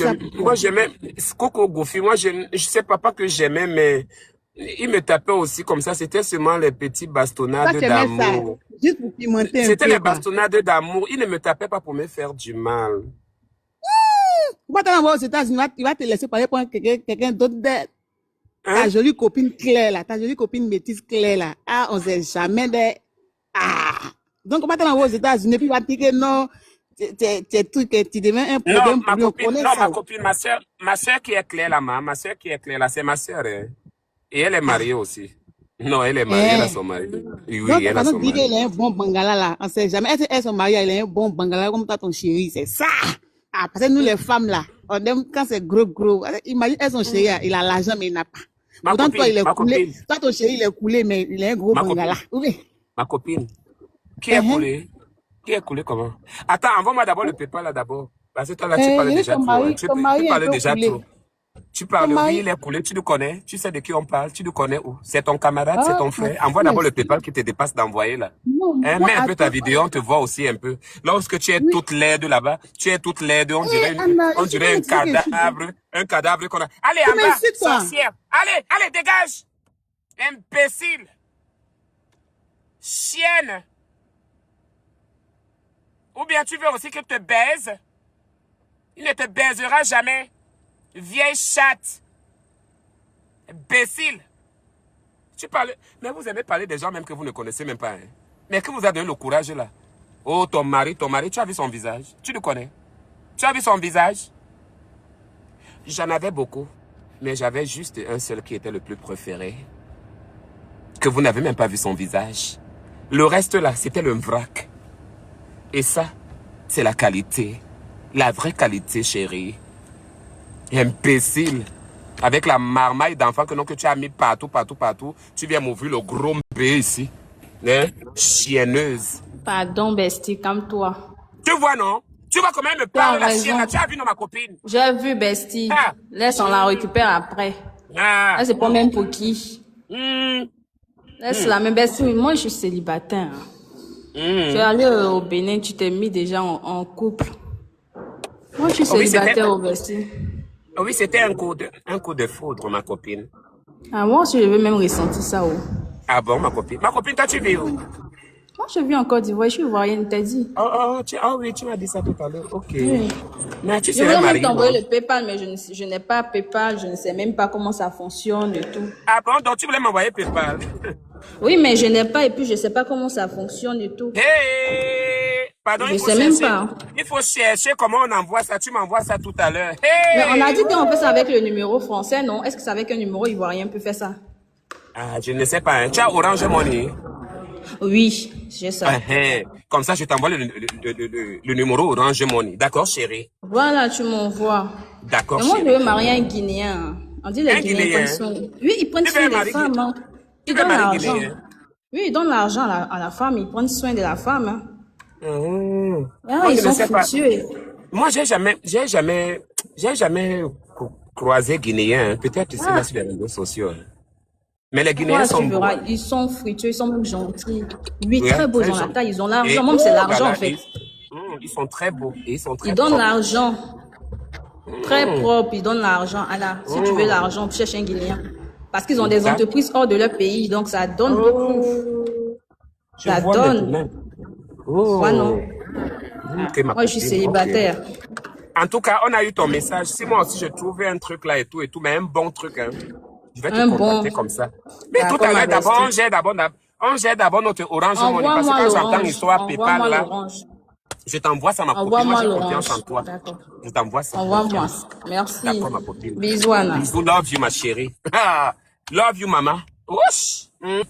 j'aimais Coco Goufi. Moi, je sais pas que j'aimais, mais il me tapait aussi comme ça. C'était seulement les petits bastonnades d'amour. Juste pour pimenter un peu. C'était les bastonnades d'amour. Il ne me tapait pas pour me faire du mal. Pourquoi t'en vas aux États-Unis, il va te laisser parler pour quelqu'un d'autre d'aide. Ta jolie copine Claire là, ta jolie copine métisse Claire là. Ah, on sait jamais de... Ah! Donc, comment t'en vas aux États-Unis, puis il va te dire que non, tu deviens un problème pour lui. Ma copine, ma soeur qui est Claire là, ma soeur qui est Claire là, c'est ma soeur. Hein. Et elle est mariée aussi. Non, elle est mariée, elle a son mari. Oui, donc, elle a son mari. Elle a un bon bangala là, on sait jamais. Elle son mari, elle a un bon bangala comme toi, ton chéri, c'est ça! Ah, parce que nous les femmes là, on aime quand c'est gros. Imagine, elle son chéri, il a l'argent mais il n'a pas. Pourtant, toi, il est coulé. Toi, ton chéri, il est coulé, mais il a un gros bangala. Oui. Ma copine. Qui est coulé? Qui est coulé comment? Attends, envoie-moi d'abord le PayPal là d'abord. Parce que toi là, tu parles déjà trop. Tu parles déjà trop. Tu parles, oui, il est coulé, tu le connais. Tu sais de qui on parle, tu le connais où? C'est ton camarade, c'est ton frère. Envoie d'abord le PayPal qui te dépasse d'envoyer là. Mets un peu ta vidéo, on te voit aussi un peu. Lorsque tu es toute laide là-bas, on dirait un cadavre qu'on a. Allez, en bas, sorcière. Allez, dégage. Imbécile. Chienne. Ou bien tu veux aussi qu'il te baise? Il ne te baisera jamais. Vieille chatte. Imbécile. Tu parles... Mais vous aimez parler des gens même que vous ne connaissez même pas. Hein? Mais que vous avez donné le courage là. Oh, ton mari, tu as vu son visage? Tu le connais? Tu as vu son visage? J'en avais beaucoup. Mais j'avais juste un seul qui était le plus préféré. Que vous n'avez même pas vu son visage. Le reste là, c'était le vrac. Et ça, c'est la qualité. La vraie qualité, chérie. Imbécile. Avec la marmaille d'enfants que tu as mis partout, partout, partout. Tu viens m'ouvrir le gros mbé ici. Hein? Chienneuse. Pardon, bestie, calme-toi. Tu vois, non? Tu vois comment elle me Tu as parle, la chienne, là. raison. Tu as vu, non, ma copine? J'ai vu, bestie. Ah. Laisse, on la récupère après. Ah. Là, c'est pas même pour qui. Hmm. Laisse la même bestie. Moi, je suis célibataire. Tu es allé au Bénin, tu t'es mis déjà en couple. Moi, je suis Oh oui, célibataire au bestie. oh oui, c'était un coup de foudre, ma copine. Ah, moi aussi, je veux même ressentir ça. Oh. Ah bon, ma copine? Ma copine, toi, tu vis où? Moi, je vis en Côte d'Ivoire, je suis ivoirienne, t'as dit. Oui, tu m'as dit ça tout à l'heure. Ok. Oui. Mais tu Je serais voulais même mariée, t'envoyer non? le PayPal, mais je n'ai pas PayPal, je ne sais même pas comment ça fonctionne et tout. Ah bon, donc tu voulais m'envoyer PayPal? Oui, mais je n'ai pas et puis je ne sais pas comment ça fonctionne et tout. Hey! Pardon, Je sais même pas. Il faut chercher comment on envoie ça. Tu m'envoies ça tout à l'heure. Mais on a Hey! dit qu'on fait ça avec le numéro français, non? Est-ce que c'est avec un numéro ivoirien peut faire ça? Ah, je ne sais pas. Hein. Tu as Orange Money? Oui, j'ai ça. Comme ça, je t'envoie le numéro Orange Money. D'accord, chérie? Voilà, tu m'envoies. D'accord, Mais moi, je chérie. veux marier un Guinéen. On dit les Un Guinéens Guinéen? prennent soin. Oui, ils prennent Tu soin veux des marier femmes. Hein. Tu Ils veux donnent marier l'argent. Guinéen? Oui, ils donnent l'argent à la femme. Ils prennent soin de la femme. Hein. Ah, Moi, ils je ne sont sais pas. fructueux. Moi, j'ai jamais croisé Guinéen. Hein. Peut-être ici, là, sur les réseaux sociaux. Hein. Mais les Guinéens Toi, sont tu beaux. verras, Hein. ils sont fructueux, ils sont même gentils. Oui, Ouais, très beaux, très ils ont la gentils. taille, ils ont Et l'argent. Même c'est oh là l'argent, en là, fait. ils sont très beaux. Et ils sont très Ils donnent propres. l'argent. Très propre, ils donnent l'argent. Alors, si tu veux l'argent, tu cherches un Guinéen. Parce qu'ils ont des D'accord. entreprises hors de leur pays, donc ça donne beaucoup. Je Ça vois donne. maintenant. Oh. Moi, non. Ok, ma Moi, je suis copine, célibataire. ok. En tout cas, on a eu ton message. Si moi aussi je trouvais un truc là et tout, mais un bon truc, hein, je vais te Un bon. contacter comme ça. Mais tout D'accord, à ma l'heure, d'abord, bestie. on gère d'abord notre Orange Money. Parce que Envoie-moi quand j'entends l'orange. l'histoire PayPal Envoie-moi là, l'orange. je t'envoie ça, ma copine. Moi, Envoie-moi j'ai l'orange. confiance en toi. D'accord. Je t'envoie ça. Envoie-moi. Confiance. Merci. D'accord, ma copine. Bisous, Anna. Bisous, love you, ma chérie. Ah, love you, maman. Ouch. Mm.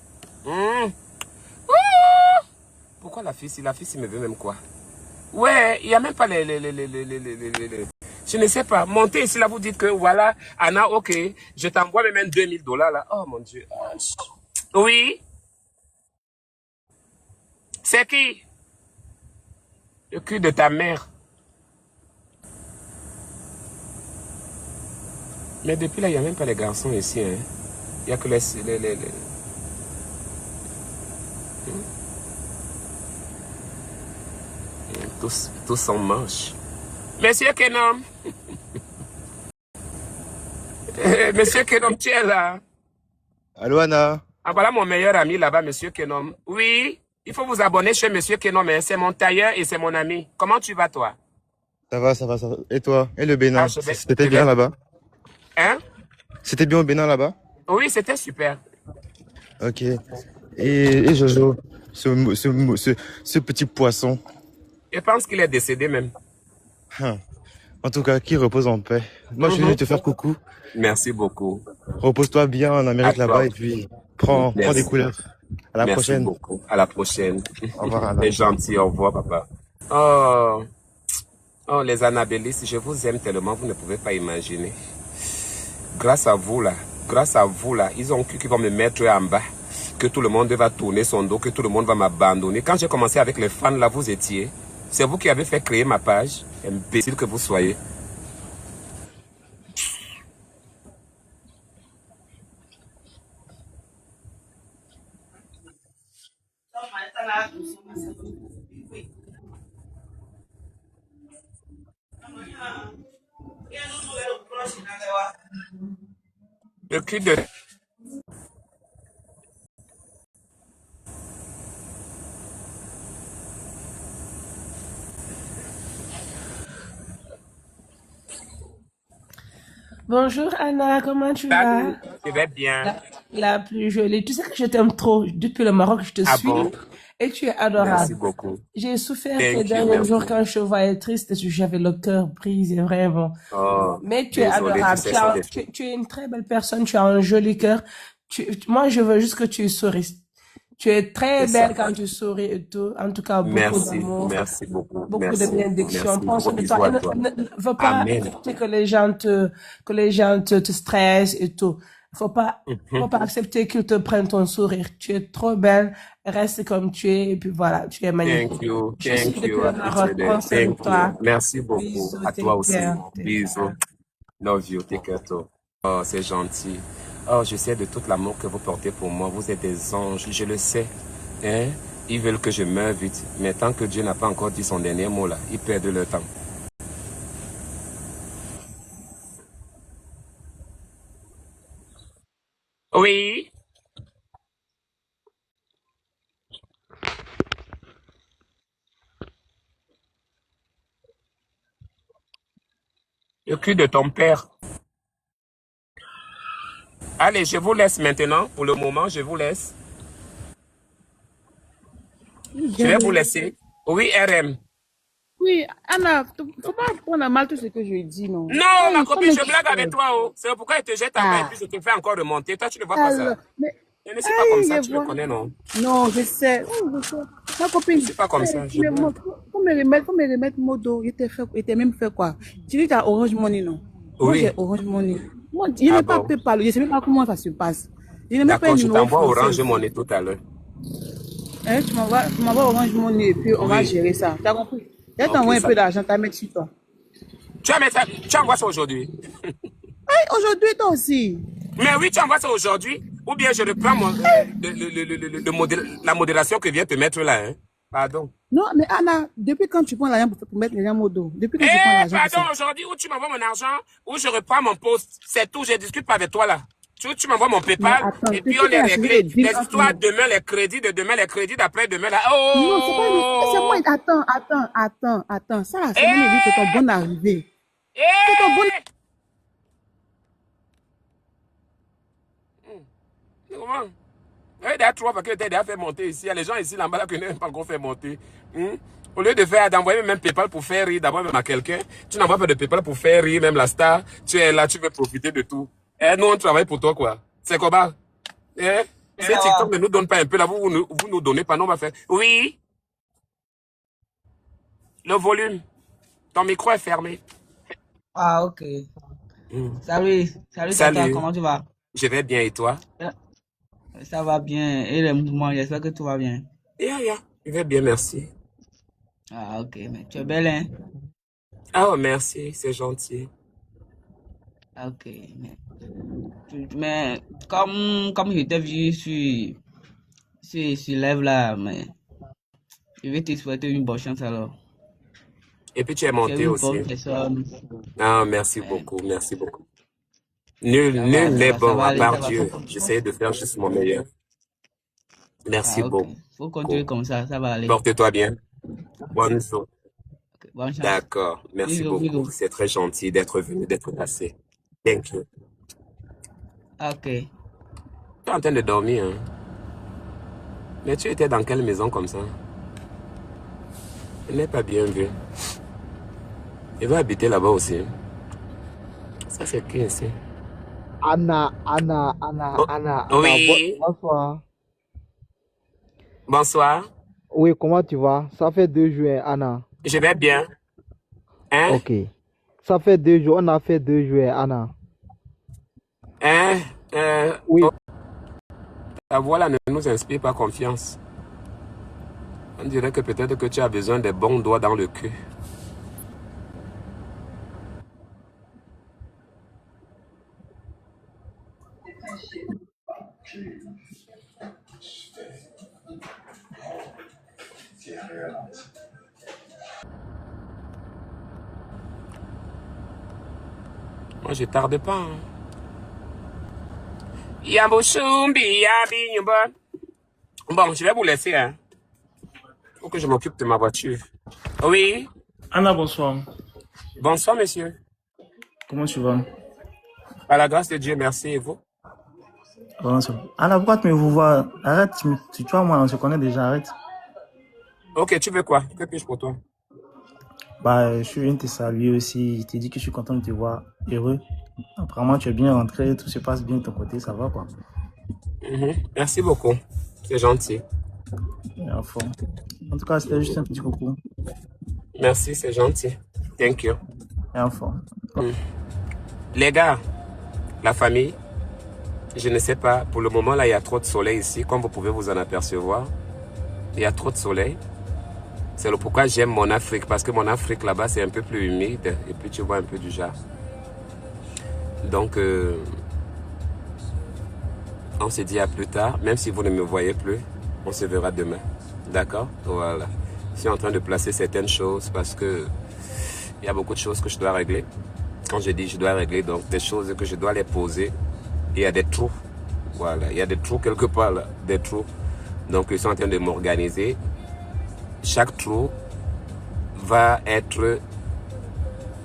Pourquoi la fille, si me veut même quoi? Ouais, il n'y a même pas les. Je ne sais pas. Montez ici, là, vous dites que voilà, Anna, ok, je t'envoie même $2000 là. Oh mon Dieu. Oui. C'est qui? Le cul de ta mère. Mais depuis là, il n'y a même pas les garçons ici. Hein. Il n'y a que les. Tous en manche. Monsieur Kenom. Monsieur Kenom, tu es là. Allô, Anna? Ah, voilà mon meilleur ami là-bas, Monsieur Kenom. Oui, il faut vous abonner chez Monsieur Kenom. Hein. C'est mon tailleur et c'est mon ami. Comment tu vas, toi? Ça va, ça va, ça va. Et toi? Et le Bénin? Ah, C'était bien là-bas? Hein? C'était bien au Bénin là-bas? Oui, c'était super. Ok. Et Jojo, ce petit poisson. Je pense qu'il est décédé même. En tout cas, qui repose en paix. Moi, je suis venu te faire coucou. Merci beaucoup. Repose-toi bien en Amérique À toi. là-bas et puis prends des couleurs. À la Merci prochaine. beaucoup. À la prochaine. Au revoir, Anna. T'es gentil. Au revoir, papa. Oh, les Annabellistes, je vous aime tellement, vous ne pouvez pas imaginer. Grâce à vous là, ils ont cru qu'ils vont me mettre en bas, que tout le monde va tourner son dos, que tout le monde va m'abandonner. Quand j'ai commencé avec les fans là, vous étiez. C'est vous qui avez fait créer ma page, imbécile que vous soyez. Le cul de... Bonjour Anna, comment tu vas? Salut, je vais bien. La plus jolie. Tu sais que je t'aime trop. Depuis le Maroc, je te Ah suis. bon? Et tu es Merci adorable. beaucoup. J'ai souffert Thank ces you, derniers merci. jours quand je te voyais triste. J'avais le cœur brisé, vraiment. Oh, Mais tu es désolé, tu adorable. sais, sans défaut. Tu es une très belle personne. Tu as un joli cœur. Moi, je veux juste que tu souris. Tu es très C'est belle ça. quand tu souris et tout. En tout cas, beaucoup Merci. d'amour, Merci beaucoup. beaucoup de Merci. bénédictions. Merci. Prends soin Gros de bisous toi. à Et toi. ne faut pas Amen. accepter que les gens te stressent et tout. Faut pas accepter qu'ils te prennent ton sourire. Tu es trop belle. Reste comme tu es. Et puis voilà, tu es magnifique. Thank you. Je suis Thank depuis you. le Maroc. Appreciate Prends it. soin de Thank toi. you. Merci beaucoup. Bisous, À take toi aussi. care. Take Bisous. care. Love you. Take care, toi. Oh, c'est gentil. Oh, je sais de tout l'amour que vous portez pour moi. Vous êtes des anges. Je le sais. Hein? Ils veulent que je meure vite. Mais tant que Dieu n'a pas encore dit son dernier mot là, ils perdent leur temps. Oui. Le cul de ton père. Allez, je vous laisse maintenant. Pour le moment, je vous laisse. Je vais vous laisser. Oui, RM. Oui, Anna, faut pas prendre à mal tout ce que je dis, non. Non, ma Hey, copine, comme je blague avec toi. Oh. C'est pourquoi elle te jette en bas et puis je te fais encore remonter. Toi, tu ne vois pas ça. alors, mais, Je ne suis pas comme ça, hey, tu me connais, non? non, je sais. Oh, je sais. Ma Je copine, ne suis pas comme ça, je mais blague. faut me remettre modo. Il t'a même fait quoi? Tu dis que t'as Orange Money, non? Moi, Oui. j'ai Orange Money. Moi, je n'ai Ah pas bon. PayPal, je ne sais même pas comment ça se passe. Je n'ai même pas un D'accord, je numéro t'envoie français Orange aussi. Money tout à l'heure. Hein, tu m'envoies Orange Money et puis on va Oui. gérer ça. T'as compris? Je vais Ok, t'envoyer un ça. peu d'argent, t'as mettre sur toi. Tu envoies ça aujourd'hui. Hey, aujourd'hui, toi aussi. Mais oui, tu envoies ça aujourd'hui. Ou bien je reprends la modération que vient te mettre là. Hein. Pardon. Non, mais Anna, depuis quand tu prends l'argent pour mettre les gens au dos? Depuis quand tu prends Eh, l'argent pour pardon, ça? aujourd'hui, où tu m'envoies mon argent, où je reprends mon poste. C'est tout, je discute pas avec toi là. Tu m'envoies mon Mais PayPal attends, et puis depuis on qu'on est a signé réglé. les deals Les entre histoires, nous. demain les crédits, de demain les crédits, d'après-demain là. Non, c'est moi. Oh! Attends. Ça, là, c'est même dit que ton bon arrivé. C'est ton bon. Comment? Oui, d'ailleurs, trois parce que tu as déjà fait monter ici. Il y a les gens ici là-bas là que n'aiment pas encore fait monter. Au lieu d'envoyer même PayPal pour faire rire d'abord même à quelqu'un, tu n'envoies pas de PayPal pour faire rire même la star. Tu es là, tu veux profiter de tout. Et nous, on travaille pour toi, quoi. C'est comment? Eh? Si TikTok ne nous donne pas un peu là, vous nous donnez pas, non, on va faire. Oui, le volume. Ton micro est fermé. Ah, ok. Salut Tata, Salut. comment tu vas? Je vais bien et toi? Ça va bien. Et les mouvements, j'espère que tout va bien. Je vais bien, merci. Ah, ok. Mais tu es belle, hein? Ah, merci, c'est gentil. Ok. Mais comme je t'ai vu sur live là, mais je vais te souhaiter une bonne chance alors. Et puis tu es Tu es monté une aussi. bonne personne. Ah, merci beaucoup, merci beaucoup. Nul Ça n'est va bon à aller, part ça va. Dieu. J'essaie de faire juste mon meilleur. Merci Ah, ok. beaucoup. Faut continuer comme ça va aller. Porte-toi bien. Bonne journée. Ok, bonne chance. D'accord. Merci Bisous, beaucoup. bisous. C'est très gentil d'être venu, d'être passé. Thank you. Ok. Tu es en train de dormir, hein? Mais tu étais dans quelle maison comme ça? Je n'ai pas bien vu. Il va habiter là-bas aussi. Ça, c'est qui ici? Anna, Oh, oui. bonsoir. Bonsoir. Oui, comment tu vas? Ça fait 2 jours, hein, Anna. Je vais bien. Hein? Ok. Ça fait 2 jours, on a fait 2 jours, hein, Anna. Hein? Oui. Oh, ta voix là ne nous inspire pas confiance. On dirait que peut-être que tu as besoin des bons doigts dans le cul. Moi, je tarde pas. Hein. Bon, je vais vous laisser. Hein. Faut que je m'occupe de ma voiture. Oui. Anna, bonsoir. Bonsoir, monsieur. Comment tu vas? Par la grâce de Dieu, merci. Et vous? Bonsoir. Anna, pourquoi tu me vois? Arrête, tu vois, moi, on se connaît déjà, arrête. Ok, tu veux quoi? Que puis-je pour toi? Bah, je suis venu te saluer aussi. Je t'ai dit que je suis content de te voir heureux. Apparemment, tu es bien rentré, tout se passe bien de ton côté, ça va, quoi. Merci beaucoup. C'est gentil. Enfin. En tout cas, c'était juste un petit coucou. Merci, c'est gentil. Thank you. Enfin. Les gars, la famille, je ne sais pas, pour le moment là, il y a trop de soleil ici, comme vous pouvez vous en apercevoir. Il y a trop de soleil. C'est le pourquoi j'aime mon Afrique, parce que mon Afrique là-bas, c'est un peu plus humide, et puis tu vois un peu du genre. Donc, on se dit à plus tard, même si vous ne me voyez plus, on se verra demain. D'accord? Voilà. Je suis en train de placer certaines choses parce que il y a beaucoup de choses que je dois régler. Quand je dis je dois régler, donc des choses que je dois les poser. Et il y a des trous. Voilà. Il y a des trous quelque part là. Des trous. Donc, je suis en train de m'organiser. Chaque trou va être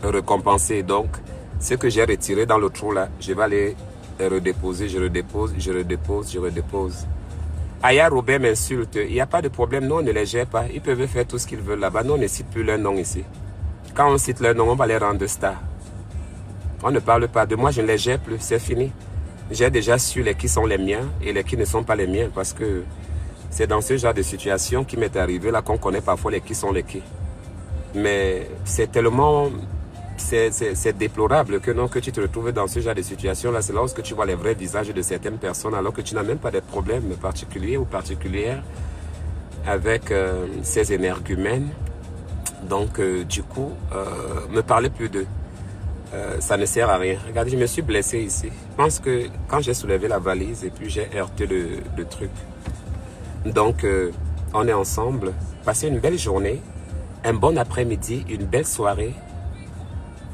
récompensé. Donc, ce que j'ai retiré dans le trou là, je vais aller redéposer. Je redépose, je redépose, je redépose. Aya Robert m'insulte. Il n'y a pas de problème. Nous, on ne les gère pas. Ils peuvent faire tout ce qu'ils veulent là-bas. Nous, on ne cite plus leur nom ici. Quand on cite leur nom, on va les rendre stars. On ne parle pas de moi. Je ne les gère plus. C'est fini. J'ai déjà su les qui sont les miens et les qui ne sont pas les miens. Parce que c'est dans ce genre de situation qui m'est arrivé là qu'on connaît parfois les qui sont les qui. Mais c'est tellement... C'est déplorable que non, que tu te retrouves dans ce genre de situation-là. C'est lorsque tu vois les vrais visages de certaines personnes alors que tu n'as même pas de problème particulier ou particulière avec ces énergumènes. Donc, du coup, me parlez plus d'eux. Ça ne sert à rien. Regardez, je me suis blessé ici. Je pense que quand j'ai soulevé la valise et puis j'ai heurté le truc. Donc, on est ensemble. Passez une belle journée, un bon après-midi, une belle soirée.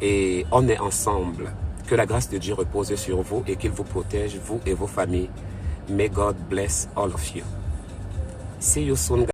Et on est ensemble. Que la grâce de Dieu repose sur vous et qu'il vous protège, vous et vos familles. May God bless all of you. See you soon.